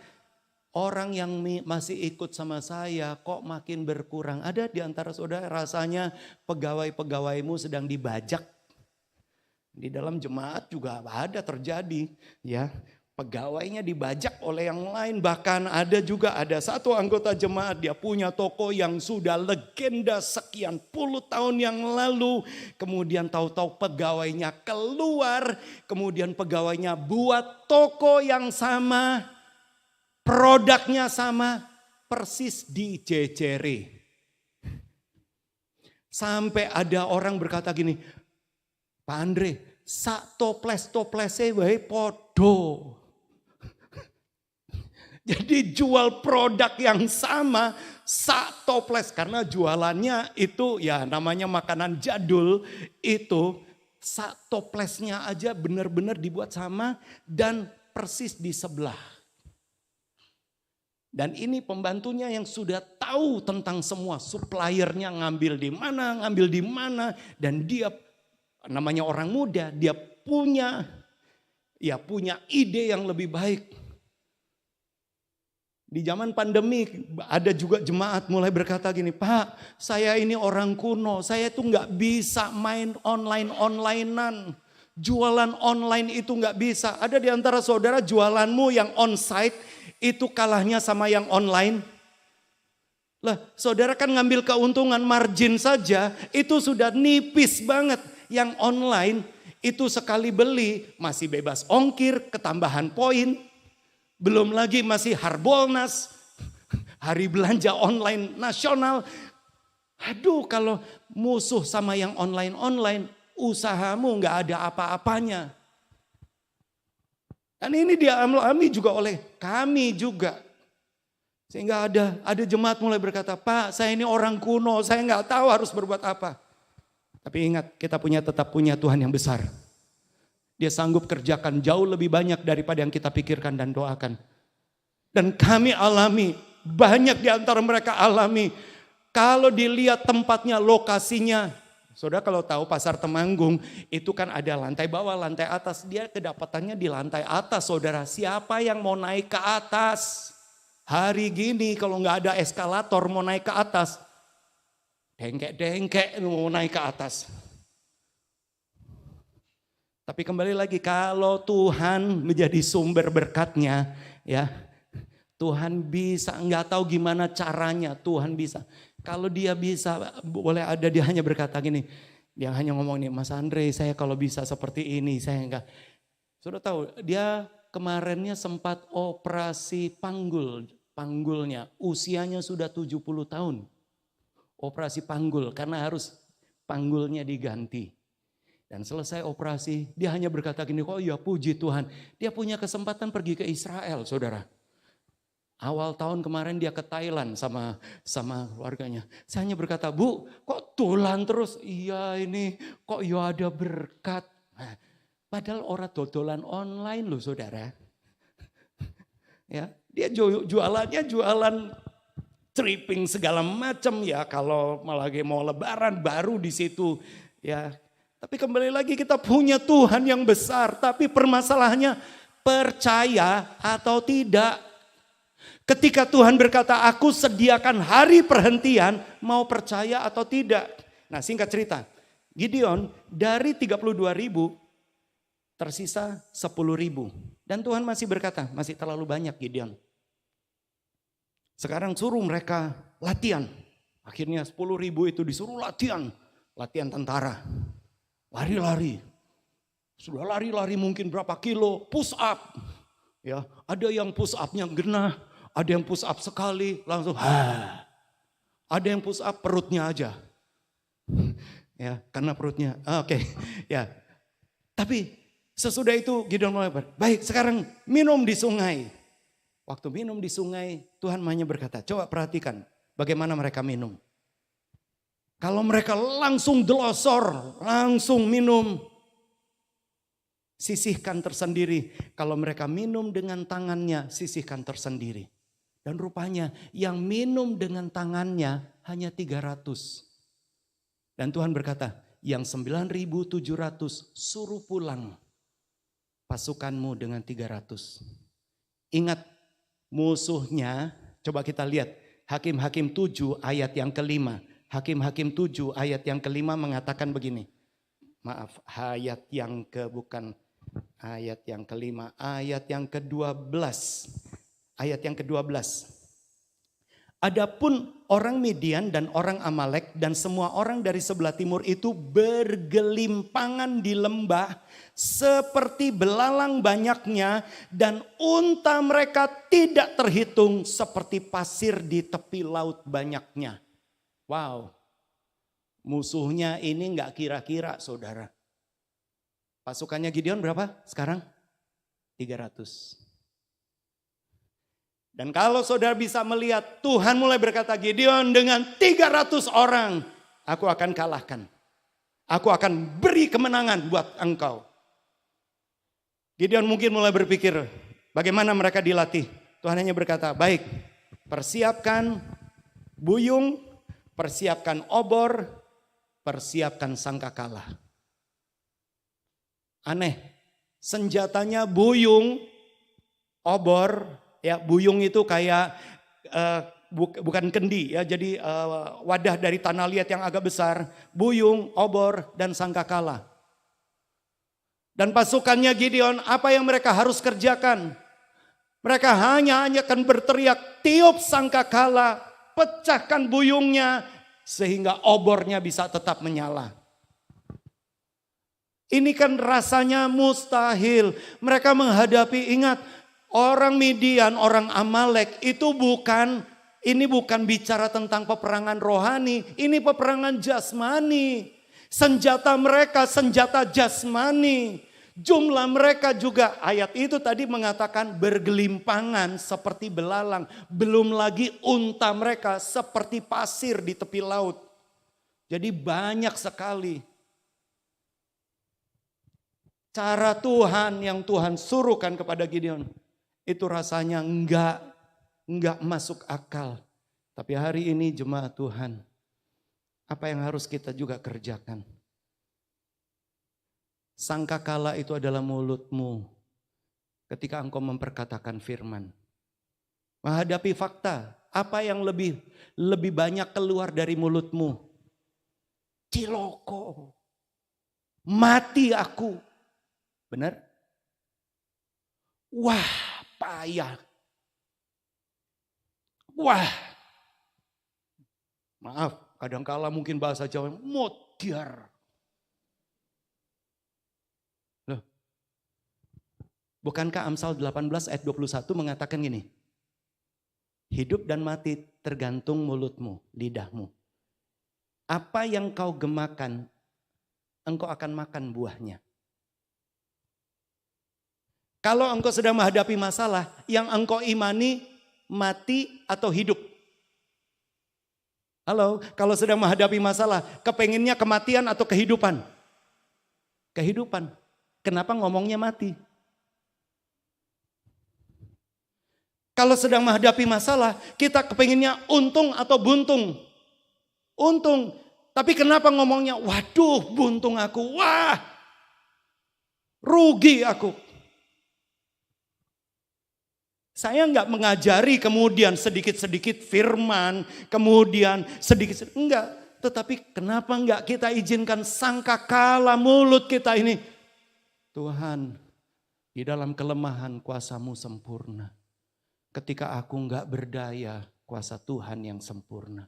orang yang masih ikut sama saya kok makin berkurang. Ada di antara saudara rasanya pegawai-pegawaimu sedang dibajak. Di dalam jemaat juga ada terjadi ya. Pegawainya dibajak oleh yang lain. Bahkan ada satu anggota jemaat, dia punya toko yang sudah legenda sekian puluh tahun yang lalu. Kemudian tahu-tahu pegawainya keluar. Kemudian pegawainya buat toko yang sama. Produknya sama. Persis dijejeri. Sampai ada orang berkata gini, Pak Andre, sak toples-toplese wae podo. Jadi jual produk yang sama, sak toples. Karena jualannya itu ya namanya makanan jadul itu. Sak toplesnya aja benar-benar dibuat sama dan persis di sebelah. Dan ini pembantunya yang sudah tahu tentang semua. Suppliernya ngambil di mana. Dan dia namanya orang muda, dia punya ide yang lebih baik. Di zaman pandemi ada juga jemaat mulai berkata gini, Pak saya ini orang kuno, saya itu gak bisa main online-onlinean. Jualan online itu gak bisa. Ada di antara saudara jualanmu yang onsite itu kalahnya sama yang online. Lah saudara kan ngambil keuntungan margin saja itu sudah nipis banget. Yang online itu sekali beli masih bebas ongkir, ketambahan poin. Belum lagi masih Harbolnas, hari belanja online nasional. Aduh kalau musuh sama yang online-online, usahamu gak ada apa-apanya. Dan ini dialami juga oleh kami juga. Sehingga ada jemaat mulai berkata, Pak saya ini orang kuno, saya nggak tahu harus berbuat apa. Tapi ingat, kita tetap punya Tuhan yang besar. Dia sanggup kerjakan jauh lebih banyak daripada yang kita pikirkan dan doakan. Dan kami alami, banyak di antara mereka alami. Kalau dilihat tempatnya, lokasinya. Saudara kalau tahu pasar Temanggung, itu kan ada lantai bawah, lantai atas. Dia kedapatannya di lantai atas, saudara. Siapa yang mau naik ke atas? Hari gini kalau nggak ada eskalator mau naik ke atas. Dengkek-dengkek mau naik ke atas. Tapi kembali lagi, kalau Tuhan menjadi sumber berkatnya, ya Tuhan bisa, nggak tahu gimana caranya, Tuhan bisa. Kalau dia bisa, boleh ada dia hanya berkata gini, dia hanya ngomong nih, Mas Andre saya kalau bisa seperti ini, saya enggak. Sudah tahu, dia kemarinnya sempat operasi panggulnya, usianya sudah 70 tahun. Operasi panggul, karena harus panggulnya diganti. Dan selesai operasi, dia hanya berkata gini, oh ya puji Tuhan. Dia punya kesempatan pergi ke Israel, saudara. Awal tahun kemarin dia ke Thailand sama keluarganya. Saya hanya berkata, Bu, kok tulan terus? Iya ini, kok ya ada berkat. Nah, padahal orang dodolan online loh saudara. Ya, dia jualannya jualan tripping segala macam ya, kalau lagi mau lebaran baru di situ ya. Tapi kembali lagi kita punya Tuhan yang besar, tapi permasalahannya percaya atau tidak. Ketika Tuhan berkata aku sediakan hari perhentian, mau percaya atau tidak. Nah singkat cerita, Gideon dari 32.000 tersisa 10.000. Dan Tuhan masih berkata masih terlalu banyak Gideon. Sekarang suruh mereka latihan. Akhirnya 10.000 itu disuruh latihan tentara. Lari-lari. Sudah lari-lari mungkin berapa kilo, push up. Ya, ada yang push upnya genah, ada yang push up sekali langsung Ada yang push up perutnya aja. Ya, karena perutnya. Oke. Ya. Tapi sesudah itu Gideon mulai baik, sekarang minum di sungai. Waktu minum di sungai, Tuhan hanya berkata, coba perhatikan bagaimana mereka minum. Kalau mereka langsung delosor, langsung minum, sisihkan tersendiri. Kalau mereka minum dengan tangannya, sisihkan tersendiri. Dan rupanya yang minum dengan tangannya hanya 300. Dan Tuhan berkata, yang 9.700 suruh pulang pasukanmu dengan 300. Ingat, musuhnya, coba kita lihat Hakim-Hakim 7 ayat yang kelima. Hakim-Hakim 7 ayat yang kelima mengatakan begini. Maaf, ayat yang kelima, ayat yang ke-12. Ayat yang ke-12. Adapun orang Midian dan orang Amalek dan semua orang dari sebelah timur itu bergelimpangan di lembah seperti belalang banyaknya, dan unta mereka tidak terhitung seperti pasir di tepi laut banyaknya. Wow, musuhnya ini nggak kira-kira saudara. Pasukannya Gideon berapa sekarang? 300. Dan kalau saudara bisa melihat, Tuhan mulai berkata, Gideon dengan 300 orang, aku akan kalahkan. Aku akan beri kemenangan buat engkau. Gideon mungkin mulai berpikir, bagaimana mereka dilatih. Tuhan hanya berkata, baik, persiapkan buyung, persiapkan obor, persiapkan sangkakala. Aneh, senjatanya buyung, obor. Ya, buyung itu kayak bukan kendi ya, jadi wadah dari tanah liat yang agak besar. Buyung, obor, dan sangkakala. Dan pasukannya Gideon, apa yang mereka harus kerjakan? Mereka hanya akan berteriak, tiup sangkakala, pecahkan buyungnya, sehingga obornya bisa tetap menyala. Ini kan rasanya mustahil. Mereka menghadapi, ingat, orang Midian, orang Amalek itu ini bukan bicara tentang peperangan rohani, ini peperangan jasmani. Senjata mereka senjata jasmani. Jumlah mereka juga, ayat itu tadi mengatakan bergelimpangan seperti belalang. Belum lagi unta mereka seperti pasir di tepi laut. Jadi banyak sekali. Cara Tuhan yang Tuhan suruhkan kepada Gideon, itu rasanya enggak masuk akal. Tapi hari ini jemaat Tuhan, apa yang harus kita juga kerjakan? Sangkakala itu adalah mulutmu ketika engkau memperkatakan firman. Menghadapi fakta, apa yang lebih banyak keluar dari mulutmu? Ciloko, mati aku. Benar? Wah, payah. Wah, maaf, kadangkala mungkin bahasa Jawa, modiar. Loh, bukankah Amsal 18 ayat 21 mengatakan gini, hidup dan mati tergantung mulutmu, lidahmu. Apa yang kau gemakan, engkau akan makan buahnya. Kalau engkau sedang menghadapi masalah, yang engkau imani mati atau hidup? Halo, kalau sedang menghadapi masalah, kepenginnya kematian atau kehidupan? Kehidupan. Kenapa ngomongnya mati? Kalau sedang menghadapi masalah, kita kepenginnya untung atau buntung? Untung. Tapi kenapa ngomongnya, waduh buntung aku, wah rugi aku. Saya enggak mengajari kemudian sedikit-sedikit firman, kemudian sedikit-sedikit, enggak. Tetapi kenapa enggak kita izinkan sangkakala mulut kita ini. Tuhan, di dalam kelemahan kuasa-Mu sempurna. Ketika aku enggak berdaya, kuasa Tuhan yang sempurna.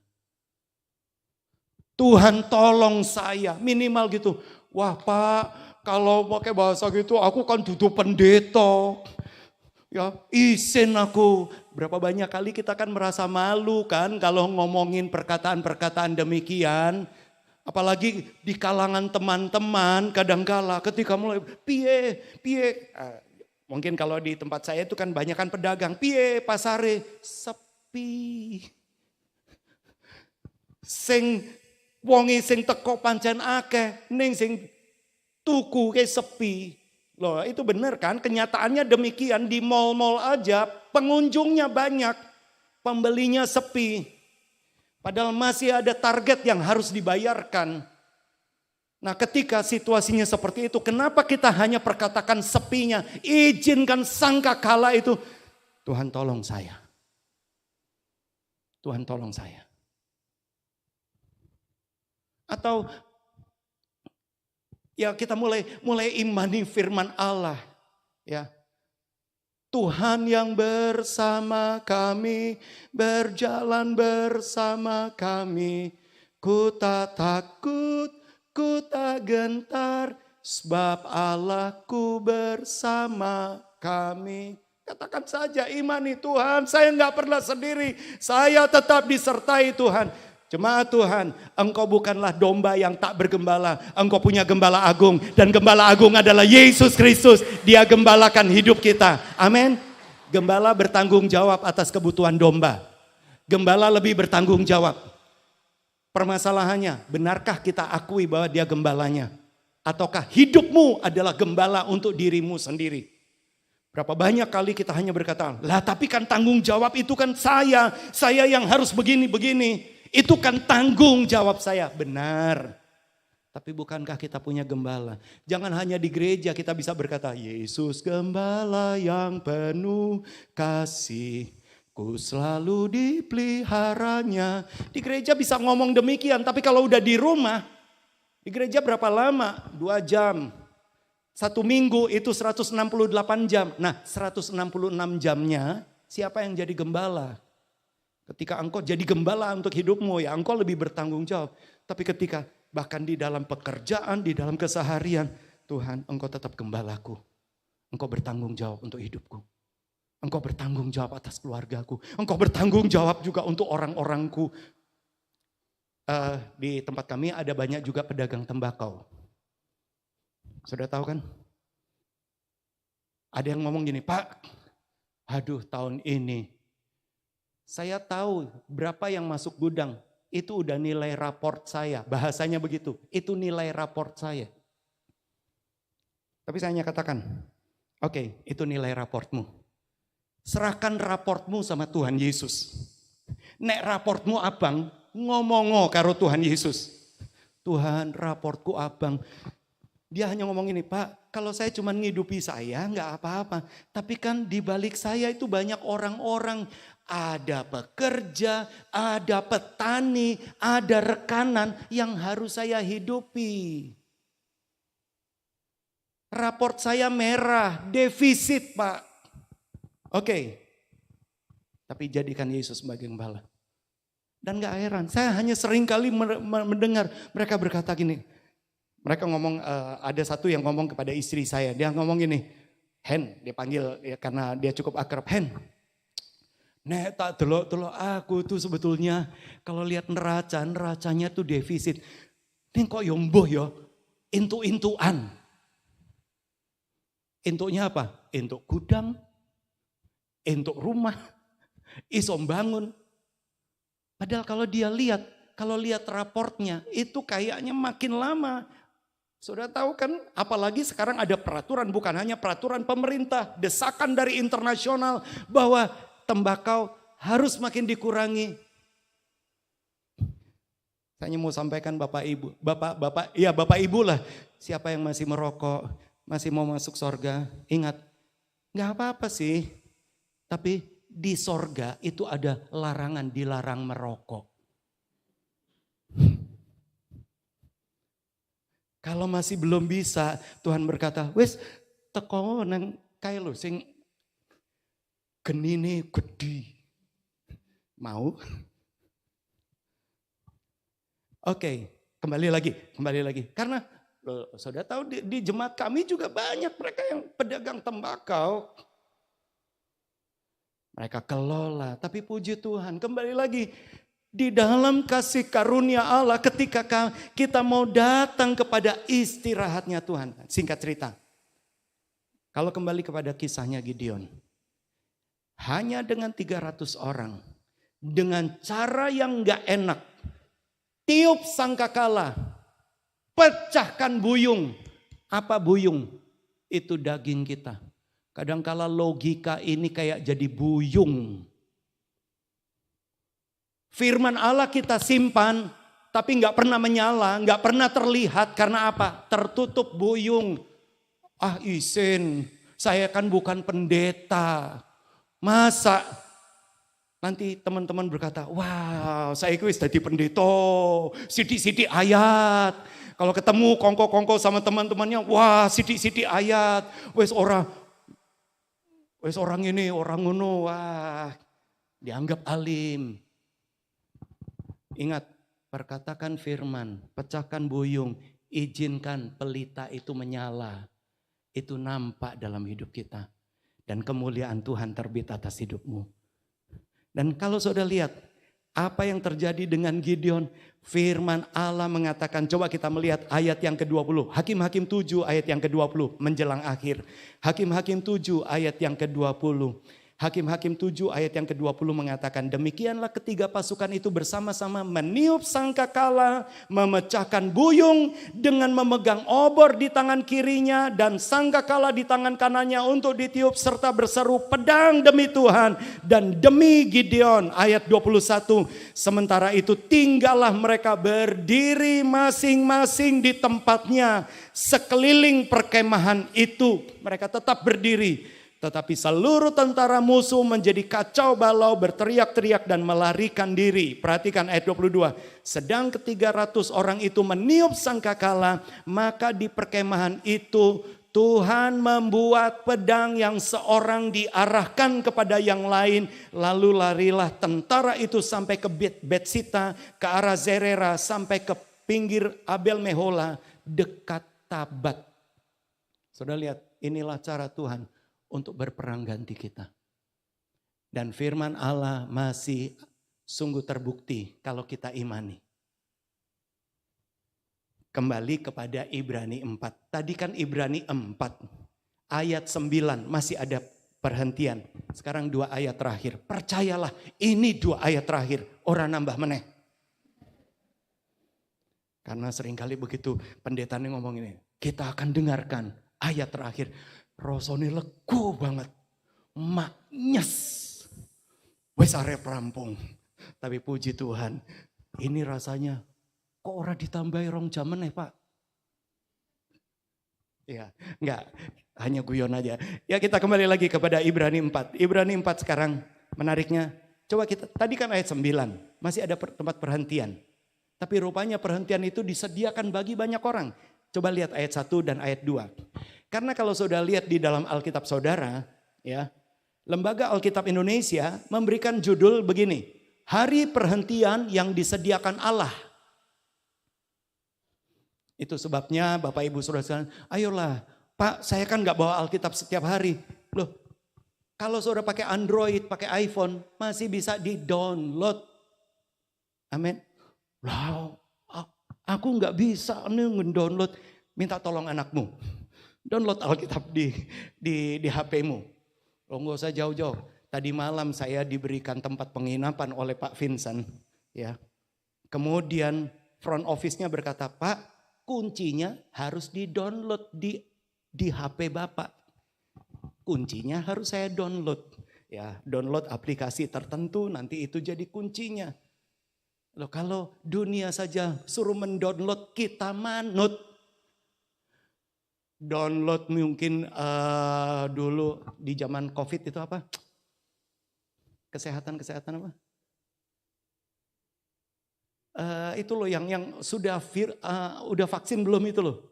Tuhan tolong saya, minimal gitu. Wah Pak, kalau pakai bahasa gitu aku kan duduk pendeta. Ya, izin aku. Berapa banyak kali kita kan merasa malu kan kalau ngomongin perkataan-perkataan demikian. Apalagi di kalangan teman-teman kadangkala ketika mulai piye. Mungkin kalau di tempat saya itu kan banyak kan pedagang. Piye pasare sepi. Wongi sing teko pancen akeh, ning sing tuku ke sepi. Loh, itu benar kan? Kenyataannya demikian, di mal-mal aja pengunjungnya banyak, pembelinya sepi. Padahal masih ada target yang harus dibayarkan. Nah, ketika situasinya seperti itu, kenapa kita hanya perkatakan sepinya? Izinkan sangkakala itu. Tuhan tolong saya. Tuhan tolong saya. Atau ya kita mulai imani firman Allah. Ya. Tuhan yang bersama kami, berjalan bersama kami. Ku tak takut, ku tak gentar, sebab Allahku bersama kami. Katakan saja imani Tuhan, saya enggak pernah sendiri, saya tetap disertai Tuhan. Jemaat Tuhan, engkau bukanlah domba yang tak bergembala. Engkau punya gembala agung. Dan gembala agung adalah Yesus Kristus. Dia gembalakan hidup kita. Amin. Gembala bertanggung jawab atas kebutuhan domba. Gembala lebih bertanggung jawab. Permasalahannya, benarkah kita akui bahwa dia gembalanya? Ataukah hidupmu adalah gembala untuk dirimu sendiri? Berapa banyak kali kita hanya berkata, lah tapi kan tanggung jawab itu kan saya yang harus begini-begini. Itu kan tanggung jawab saya, benar. Tapi bukankah kita punya gembala? Jangan hanya di gereja kita bisa berkata, Yesus gembala yang penuh kasih, ku selalu dipeliharanya. Di gereja bisa ngomong demikian, tapi kalau udah di rumah, di gereja berapa lama? 2 jam. 1 minggu itu 168 jam. Nah 166 jamnya siapa yang jadi gembala? Ketika engkau jadi gembala untuk hidupmu, ya engkau lebih bertanggung jawab. Tapi ketika bahkan di dalam pekerjaan, di dalam keseharian, Tuhan engkau tetap gembalaku. Engkau bertanggung jawab untuk hidupku. Engkau bertanggung jawab atas keluargaku. Engkau bertanggung jawab juga untuk orang-orangku. Di tempat kami ada banyak juga pedagang tembakau. Sudah tahu kan? Ada yang ngomong gini, Pak, aduh tahun ini saya tahu berapa yang masuk gudang. Itu udah nilai raport saya. Bahasanya begitu, itu nilai raport saya. Tapi saya hanya katakan, oke, itu nilai raportmu. Serahkan raportmu sama Tuhan Yesus. Nek raportmu abang, ngomong karo Tuhan Yesus. Tuhan, raportku abang. Dia hanya ngomong ini, Pak, kalau saya cuma ngidupi saya nggak apa-apa. Tapi kan di balik saya itu banyak orang-orang. Ada pekerja, ada petani, ada rekanan yang harus saya hidupi. Raport saya merah, defisit Pak. Oke. Tapi jadikan Yesus sebagai gembala. Dan gak heran, saya hanya sering kali mendengar mereka berkata gini. Mereka ngomong, ada satu yang ngomong kepada istri saya. Dia ngomong gini, Hen, dia panggil ya, karena dia cukup akrab. Hen, nek tak delok-delok aku tuh sebetulnya kalau lihat neracanya tuh defisit. Ini kok yomboh ya, intu-intuan. Intuknya apa? Intuk gudang, intuk rumah, isom bangun. Padahal kalau dia lihat, kalau lihat raportnya itu kayaknya makin lama. Sudah tahu kan, apalagi sekarang ada peraturan, bukan hanya peraturan pemerintah, desakan dari internasional bahwa tembakau harus makin dikurangi. Saya mau sampaikan Bapak Ibu, Bapak Ibu lah, siapa yang masih merokok, masih mau masuk sorga, ingat, gak apa-apa sih, tapi di sorga itu ada larangan, dilarang merokok. Kalau masih belum bisa, Tuhan berkata, wes teko nang kae lho sing genine gede. Mau? Oke, kembali lagi. Karena saudara tahu di jemaat kami juga banyak mereka yang pedagang tembakau. Mereka kelola, tapi puji Tuhan, kembali lagi. Di dalam kasih karunia Allah ketika kita mau datang kepada istirahatnya Tuhan. Singkat cerita. Kalau kembali kepada kisahnya Gideon. Hanya dengan 300 orang. Dengan cara yang gak enak. Tiup sangkakala. Pecahkan buyung. Apa buyung? Itu daging kita. Kadangkala logika ini kayak jadi buyung. Firman Allah kita simpan, tapi nggak pernah menyala, nggak pernah terlihat. Karena apa? Tertutup buyung. Ah isin, saya kan bukan pendeta. Masa nanti teman-teman berkata, wow saya wis jadi pendeta, sidik-sidik ayat. Kalau ketemu kongko-kongko sama teman-temannya, wah sidik-sidik ayat. Wes orang ini, orang ngono, wah dianggap alim. Ingat, perkatakan firman, pecahkan buyung, izinkan pelita itu menyala. Itu nampak dalam hidup kita. Dan kemuliaan Tuhan terbit atas hidupmu. Dan kalau saudara lihat, apa yang terjadi dengan Gideon, firman Allah mengatakan, coba kita melihat ayat yang ke-20. Hakim-Hakim 7 ayat yang ke-20 menjelang akhir. Hakim-Hakim 7 ayat yang ke-20. Hakim-Hakim 7 ayat yang ke-20 mengatakan, demikianlah ketiga pasukan itu bersama-sama meniup sangkakala, memecahkan buyung dengan memegang obor di tangan kirinya dan sangkakala di tangan kanannya untuk ditiup serta berseru pedang demi Tuhan dan demi Gideon. Ayat 21, sementara itu tinggallah mereka berdiri masing-masing di tempatnya sekeliling perkemahan itu. Mereka tetap berdiri. Tetapi seluruh tentara musuh menjadi kacau balau, berteriak-teriak dan melarikan diri. Perhatikan ayat 22. Sedang ke-300 orang itu meniup sangkakala, maka di perkemahan itu Tuhan membuat pedang yang seorang diarahkan kepada yang lain. Lalu larilah tentara itu sampai ke Betsita, ke arah Zerera, sampai ke pinggir Abel Mehola, dekat Tabat. Saudara lihat, inilah cara Tuhan untuk berperang ganti kita. Dan firman Allah masih sungguh terbukti kalau kita imani. Kembali kepada Ibrani 4. Tadi kan Ibrani 4 ayat 9 masih ada perhentian. Sekarang 2 ayat terakhir. Percayalah, ini 2 ayat terakhir. Orang nambah meneh. Karena seringkali begitu pendetanya ngomong ini. Kita akan dengarkan ayat terakhir. Rasane lego banget. Maknyes. Wes arep rampung. Tapi puji Tuhan. Ini rasanya kok ora ditambahi 2 jam meneh, Pak. Ya, enggak. Hanya guyon aja. Ya, kita kembali lagi kepada Ibrani 4. Ibrani 4 sekarang menariknya. Coba kita, tadi kan ayat 9. Masih ada tempat perhentian. Tapi rupanya perhentian itu disediakan bagi banyak orang. Coba lihat ayat 1 dan ayat 2. Karena kalau saudara lihat di dalam Alkitab saudara, ya, Lembaga Alkitab Indonesia memberikan judul begini. Hari perhentian yang disediakan Allah. Itu sebabnya Bapak Ibu Saudara, ayolah Pak, saya kan gak bawa Alkitab setiap hari. Loh, kalau saudara pakai Android, pakai iPhone, masih bisa di-download. Amin. Wow, aku gak bisa nge-download. Minta tolong anakmu. Download Alkitab di HP-mu. Lo gak usah jauh-jauh. Tadi malam saya diberikan tempat penginapan oleh Pak Vincent. Ya. Kemudian front office-nya berkata, Pak, kuncinya harus di-download di HP Bapak. Kuncinya harus saya download. Ya, download aplikasi tertentu, nanti itu jadi kuncinya. Loh, kalau dunia saja suruh mendownload, kita manut. Download mungkin dulu di zaman COVID itu apa? Kesehatan apa? Itu loh yang sudah udah vaksin belum itu loh.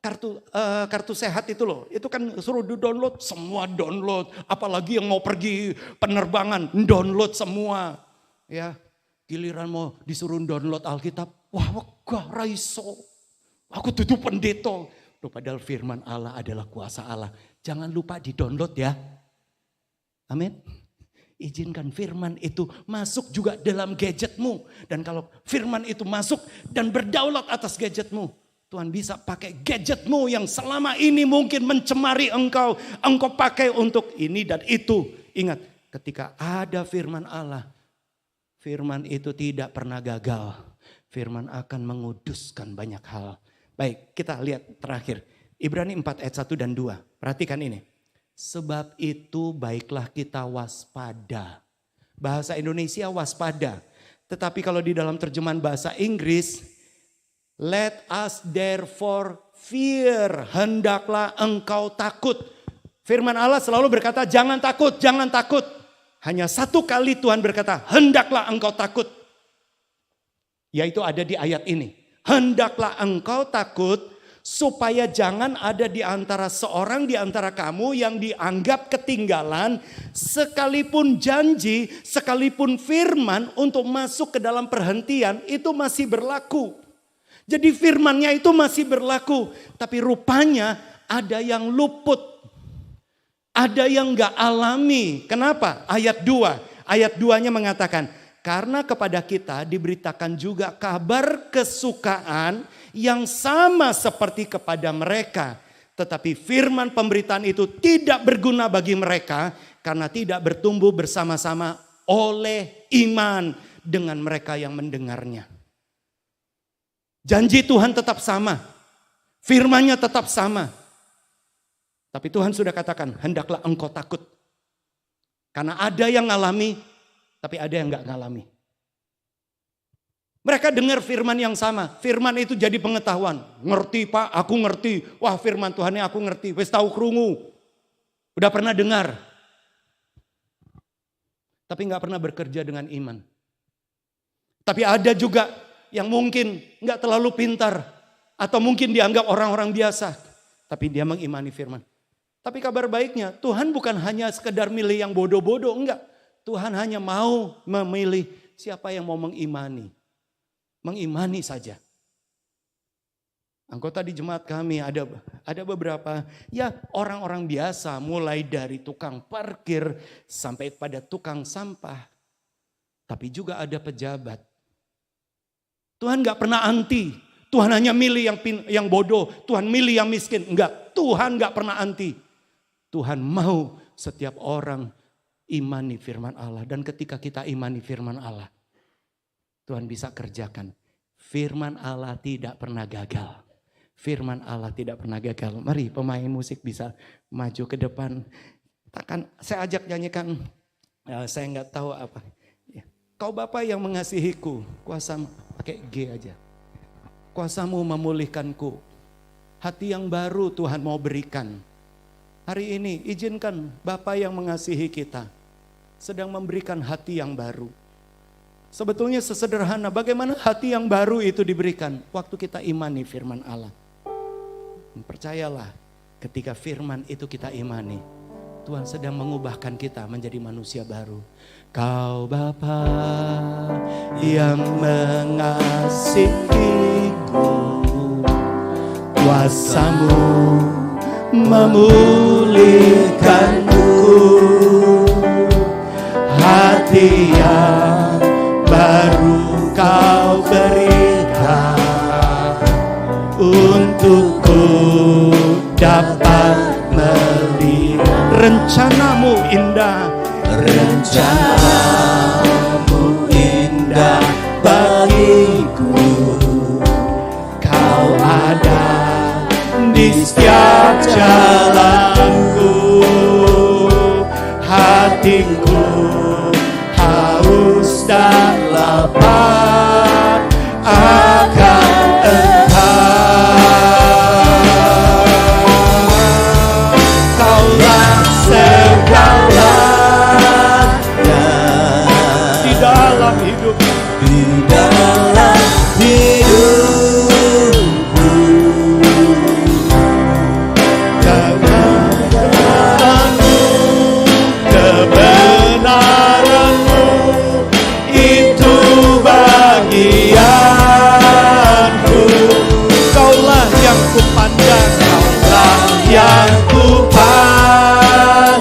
Kartu sehat itu loh. Itu kan suruh di-download, semua download. Apalagi yang mau pergi penerbangan, download semua. Ya, giliran mau disuruh download Alkitab, wah wegah raiso. Aku tutup pendeta. Loh, padahal firman Allah adalah kuasa Allah. Jangan lupa di-download ya. Amin. Izinkan firman itu masuk juga dalam gadgetmu. Dan kalau firman itu masuk dan berdaulat atas gadgetmu, Tuhan bisa pakai gadgetmu yang selama ini mungkin mencemari engkau. Engkau pakai untuk ini dan itu. Ingat, ketika ada firman Allah, firman itu tidak pernah gagal. Firman akan menguduskan banyak hal. Baik, kita lihat terakhir. Ibrani 4 ayat 1 dan 2. Perhatikan ini. Sebab itu baiklah kita waspada. Bahasa Indonesia waspada. Tetapi kalau di dalam terjemahan bahasa Inggris, let us therefore fear. Hendaklah engkau takut. Firman Allah selalu berkata jangan takut, jangan takut. Hanya satu kali Tuhan berkata hendaklah engkau takut. Yaitu ada di ayat ini. Hendaklah engkau takut supaya jangan ada di antara seorang di antara kamu yang dianggap ketinggalan sekalipun janji, sekalipun firman untuk masuk ke dalam perhentian itu masih berlaku. Jadi firmannya itu masih berlaku, tapi rupanya ada yang luput. Ada yang gak alami. Kenapa? Ayat 2. Ayat 2-nya mengatakan, karena kepada kita diberitakan juga kabar kesukaan yang sama seperti kepada mereka. Tetapi firman pemberitaan itu tidak berguna bagi mereka karena tidak bertumbuh bersama-sama oleh iman dengan mereka yang mendengarnya. Janji Tuhan tetap sama. Firman-Nya tetap sama. Tapi Tuhan sudah katakan, hendaklah engkau takut. Karena ada yang ngalami, tapi ada yang gak ngalami. Mereka dengar firman yang sama. Firman itu jadi pengetahuan. Ngerti Pak, aku ngerti. Wah firman Tuhannya aku ngerti. Wes tahu krungu. Udah pernah dengar. Tapi gak pernah bekerja dengan iman. Tapi ada juga yang mungkin gak terlalu pintar. Atau mungkin dianggap orang-orang biasa. Tapi dia mengimani firman. Tapi kabar baiknya Tuhan bukan hanya sekedar milih yang bodoh-bodoh. Enggak. Tuhan hanya mau memilih siapa yang mau mengimani. Mengimani saja. Anggota di jemaat kami ada beberapa ya orang-orang biasa mulai dari tukang parkir sampai pada tukang sampah. Tapi juga ada pejabat. Tuhan gak pernah anti. Tuhan hanya milih yang bodoh, Tuhan milih yang miskin. Enggak, Tuhan enggak pernah anti. Tuhan mau setiap orang imani firman Allah. Dan ketika kita imani firman Allah, Tuhan bisa kerjakan. Firman Allah tidak pernah gagal. Firman Allah tidak pernah gagal. Mari pemain musik bisa maju ke depan. Saya ajak nyanyikan, saya enggak tahu apa. Kau Bapa yang mengasihiku, kuasamu, pakai G aja. Kuasamu memulihkanku. Hati yang baru Tuhan mau berikan. Hari ini izinkan Bapa yang mengasihi kita sedang memberikan hati yang baru. Sebetulnya sesederhana bagaimana hati yang baru itu diberikan waktu kita imani firman Allah. Percayalah, ketika firman itu kita imani, Tuhan sedang mengubahkan kita menjadi manusia baru. Kau Bapa yang mengasihiku, kuasamu memulihkanku. Hati yang baru kau berikan, untukku dapat melihat rencanamu indah. Rencanamu indah bagiku. Kau ada di setiap jalanku. Hatiku haus dan lapar akan Engkau. Kaulah segala di dalam hidupku. Di dalam hidupku. Kebenaranmu itu bagianku. Kaulah yang kupandang, kaulah yang kupandang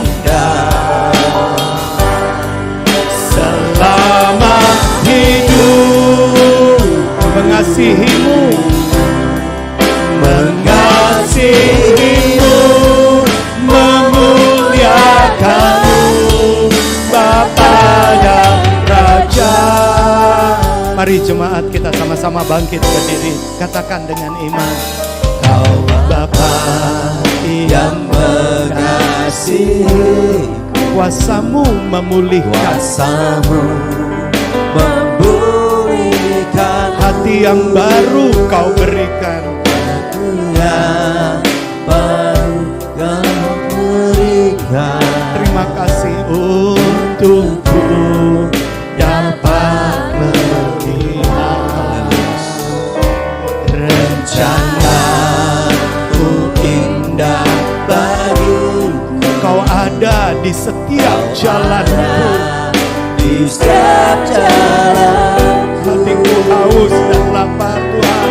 selama hidup. Mengasihimu, mengasihimu, memuliakanmu, Bapa dan Raja. Mari jemaat kita sama-sama bangkit berdiri. Katakan dengan iman. Kau Bapa yang mengasihi, kuasamu memulihkan. Kuasamu memulihkan. Hati yang baru kau berikan. Yang baru kau berikan. Terima kasih untukku dapat melihat rencanamu indah bagiku. Kau ada di setiap jalanku. Di setiap jalan. Hatiku haus dan lapar Tuhan.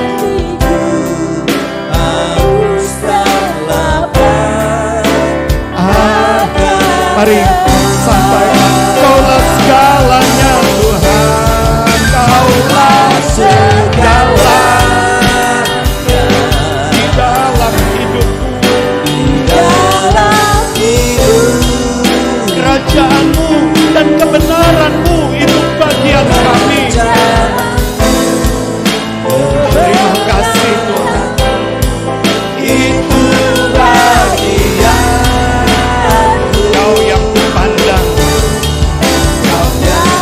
Haus dan lapar. Mari sampaikan. Kaulah segalanya Tuhan. Kaulah segalanya di dalam hidupku. Di dalam hidup. Kerajaanmu dan kebenaranmu itu bagian kami. Terima kasih Tuhan. Itu bagian Kau yang kupandang.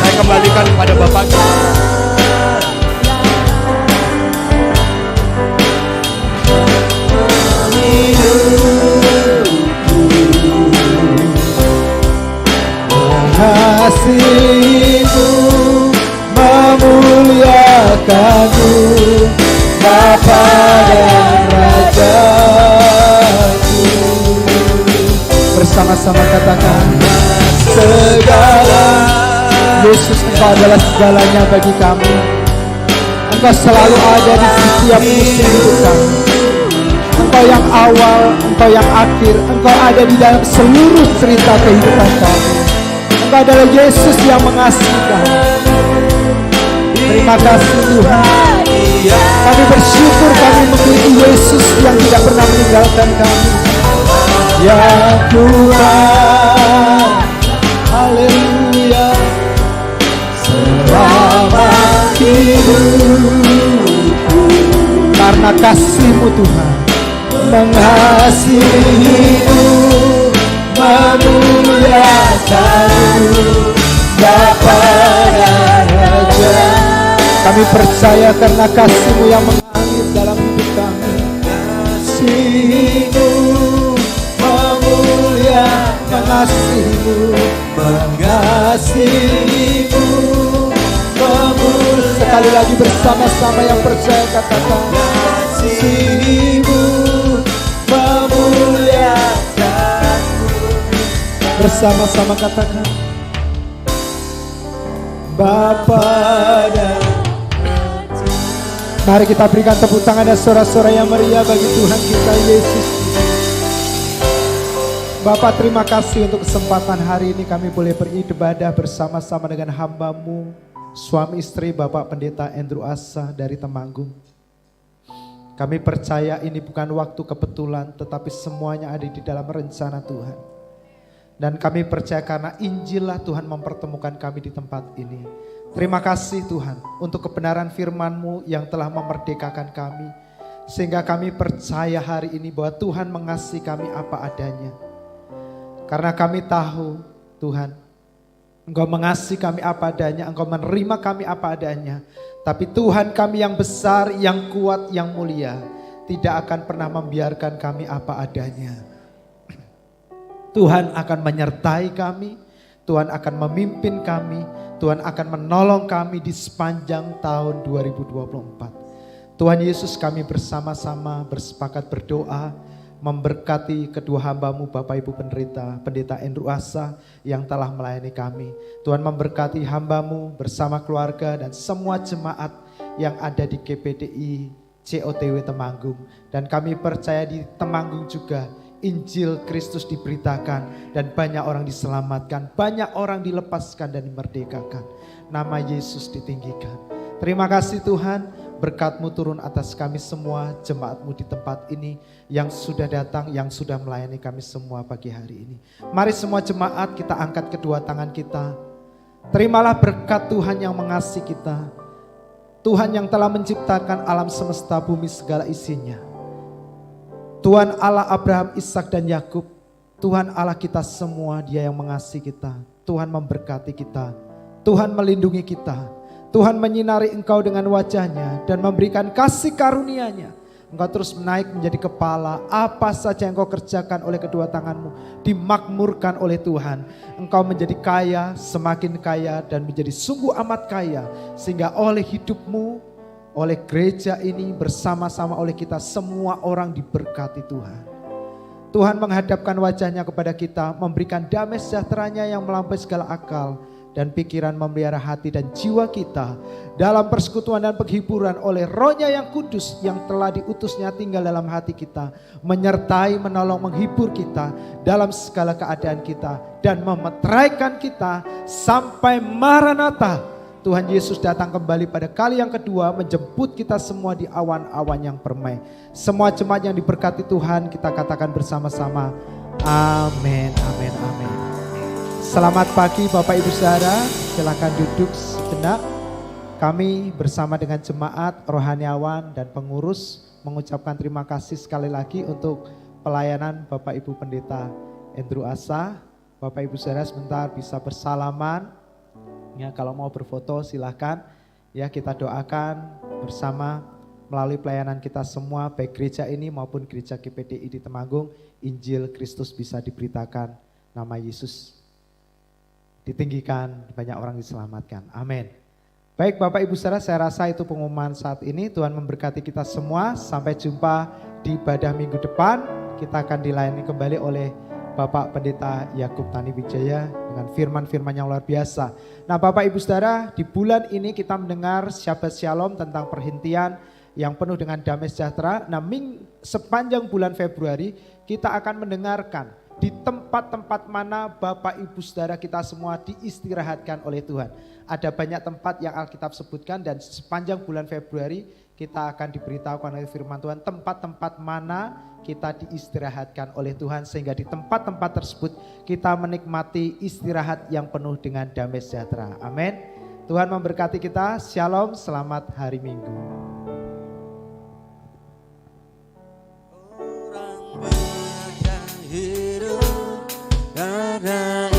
Saya kembalikan kepada Bapak. Kasih-Mu memuliakan-Mu, Bapa dan Raja-Ku. Bersama-sama katakan segala. Yesus, Engkau adalah segalanya bagi kami. Engkau selalu ada di setiap musim hidup kami. Engkau yang awal, Engkau yang akhir. Engkau ada di dalam seluruh cerita kehidupan kami. Engkau adalah Yesus yang mengasihi kami. Terima kasih Tuhan. Kami bersyukur kami memiliki Yesus yang tidak pernah meninggalkan kami. Ya Tuhan, haleluya. Selama hidupku, karena kasih-Mu Tuhan, mengasihimu, memuliakan-Mu, Bapa dan Raja. Kami percaya karena kasih-Mu yang mengalir dalam hidup kami. Kasih-Mu memuliakan, mengasihi-Mu, mengasihi-Mu, memuliakan. Sekali lagi bersama-sama yang percaya katakan kasih-Mu memuliakan. Bersama-sama katakan Bapa dan Raja. Mari kita berikan tepuk tangan dan sorak-sorai yang meriah bagi Tuhan kita Yesus. Bapak, terima kasih untuk kesempatan hari ini kami boleh beribadah bersama-sama dengan hamba-Mu, suami istri Bapak Pendeta Andrew Asa dari Temanggung. Kami percaya ini bukan waktu kebetulan, tetapi semuanya ada di dalam rencana Tuhan. Dan kami percaya karena Injil-lah Tuhan mempertemukan kami di tempat ini. Terima kasih Tuhan untuk kebenaran firman-Mu yang telah memerdekakan kami. Sehingga kami percaya hari ini bahwa Tuhan mengasihi kami apa adanya. Karena kami tahu Tuhan, Engkau mengasihi kami apa adanya, Engkau menerima kami apa adanya. Tapi Tuhan kami yang besar, yang kuat, yang mulia, tidak akan pernah membiarkan kami apa adanya. Tuhan akan menyertai kami, Tuhan akan memimpin kami, Tuhan akan menolong kami di sepanjang tahun 2024. Tuhan Yesus, kami bersama-sama bersepakat berdoa, memberkati kedua hamba-Mu Bapak Ibu Pendeta Andrew Asa yang telah melayani kami. Tuhan memberkati hamba-Mu bersama keluarga dan semua jemaat yang ada di GPDI COTW Temanggung. Dan kami percaya di Temanggung juga Injil Kristus diberitakan dan banyak orang diselamatkan, banyak orang dilepaskan dan dimerdekakan. Nama Yesus ditinggikan. Terima kasih Tuhan, berkat-Mu turun atas kami semua, jemaat-Mu di tempat ini yang sudah datang, yang sudah melayani kami semua pagi hari ini. Mari semua jemaat kita angkat kedua tangan kita. Terimalah berkat Tuhan yang mengasihi kita. Tuhan yang telah menciptakan alam semesta bumi segala isinya. Tuhan Allah Abraham, Ishak dan Yakub. Tuhan Allah kita semua, Dia yang mengasihi kita. Tuhan memberkati kita. Tuhan melindungi kita. Tuhan menyinari engkau dengan wajah-Nya dan memberikan kasih karunia-Nya. Engkau terus naik menjadi kepala. Apa saja yang engkau kerjakan oleh kedua tangan-Mu dimakmurkan oleh Tuhan. Engkau menjadi kaya, semakin kaya dan menjadi sungguh amat kaya. Sehingga oleh hidup-Mu, oleh gereja ini bersama-sama oleh kita semua orang diberkati Tuhan. Tuhan menghadapkan wajah-Nya kepada kita, memberikan damai sejahtera-Nya yang melampaui segala akal dan pikiran, memelihara hati dan jiwa kita dalam persekutuan dan penghiburan oleh Roh-Nya yang kudus yang telah diutus-Nya tinggal dalam hati kita, menyertai, menolong, menghibur kita dalam segala keadaan kita dan memeteraikan kita sampai Maranatha. Tuhan Yesus datang kembali pada kali yang kedua, menjemput kita semua di awan-awan yang permai. Semua jemaat yang diberkati Tuhan, kita katakan bersama-sama, amin, amin, amin. Selamat pagi Bapak Ibu Saudara, silakan duduk sejenak. Kami bersama dengan jemaat, rohaniawan dan pengurus mengucapkan terima kasih sekali lagi untuk pelayanan Bapak Ibu Pendeta Andrew Asa. Bapak Ibu Saudara sebentar bisa bersalaman. Ya, kalau mau berfoto silahkan. Ya, kita doakan bersama melalui pelayanan kita semua, baik gereja ini maupun gereja GPDI di Temanggung, Injil Kristus bisa diberitakan, nama Yesus ditinggikan, banyak orang diselamatkan. Amin. Baik Bapak Ibu Saudara, saya rasa itu pengumuman saat ini. Tuhan memberkati kita semua. Sampai jumpa di ibadah minggu depan. Kita akan dilayani kembali oleh Bapak Pendeta Yakub Tani Wijaya dengan firman-firman yang luar biasa. Nah Bapak Ibu Saudara, di bulan ini kita mendengar Shabbat Shalom tentang perhentian yang penuh dengan damai sejahtera. Nah sepanjang bulan Februari kita akan mendengarkan di tempat-tempat mana Bapak Ibu Saudara kita semua diistirahatkan oleh Tuhan. Ada banyak tempat yang Alkitab sebutkan dan sepanjang bulan Februari kita akan diberitahukan oleh firman Tuhan tempat-tempat mana kita diistirahatkan oleh Tuhan, sehingga di tempat-tempat tersebut kita menikmati istirahat yang penuh dengan damai sejahtera. Amin. Tuhan memberkati kita. Shalom, selamat hari Minggu. Orang banyak yang hidup karena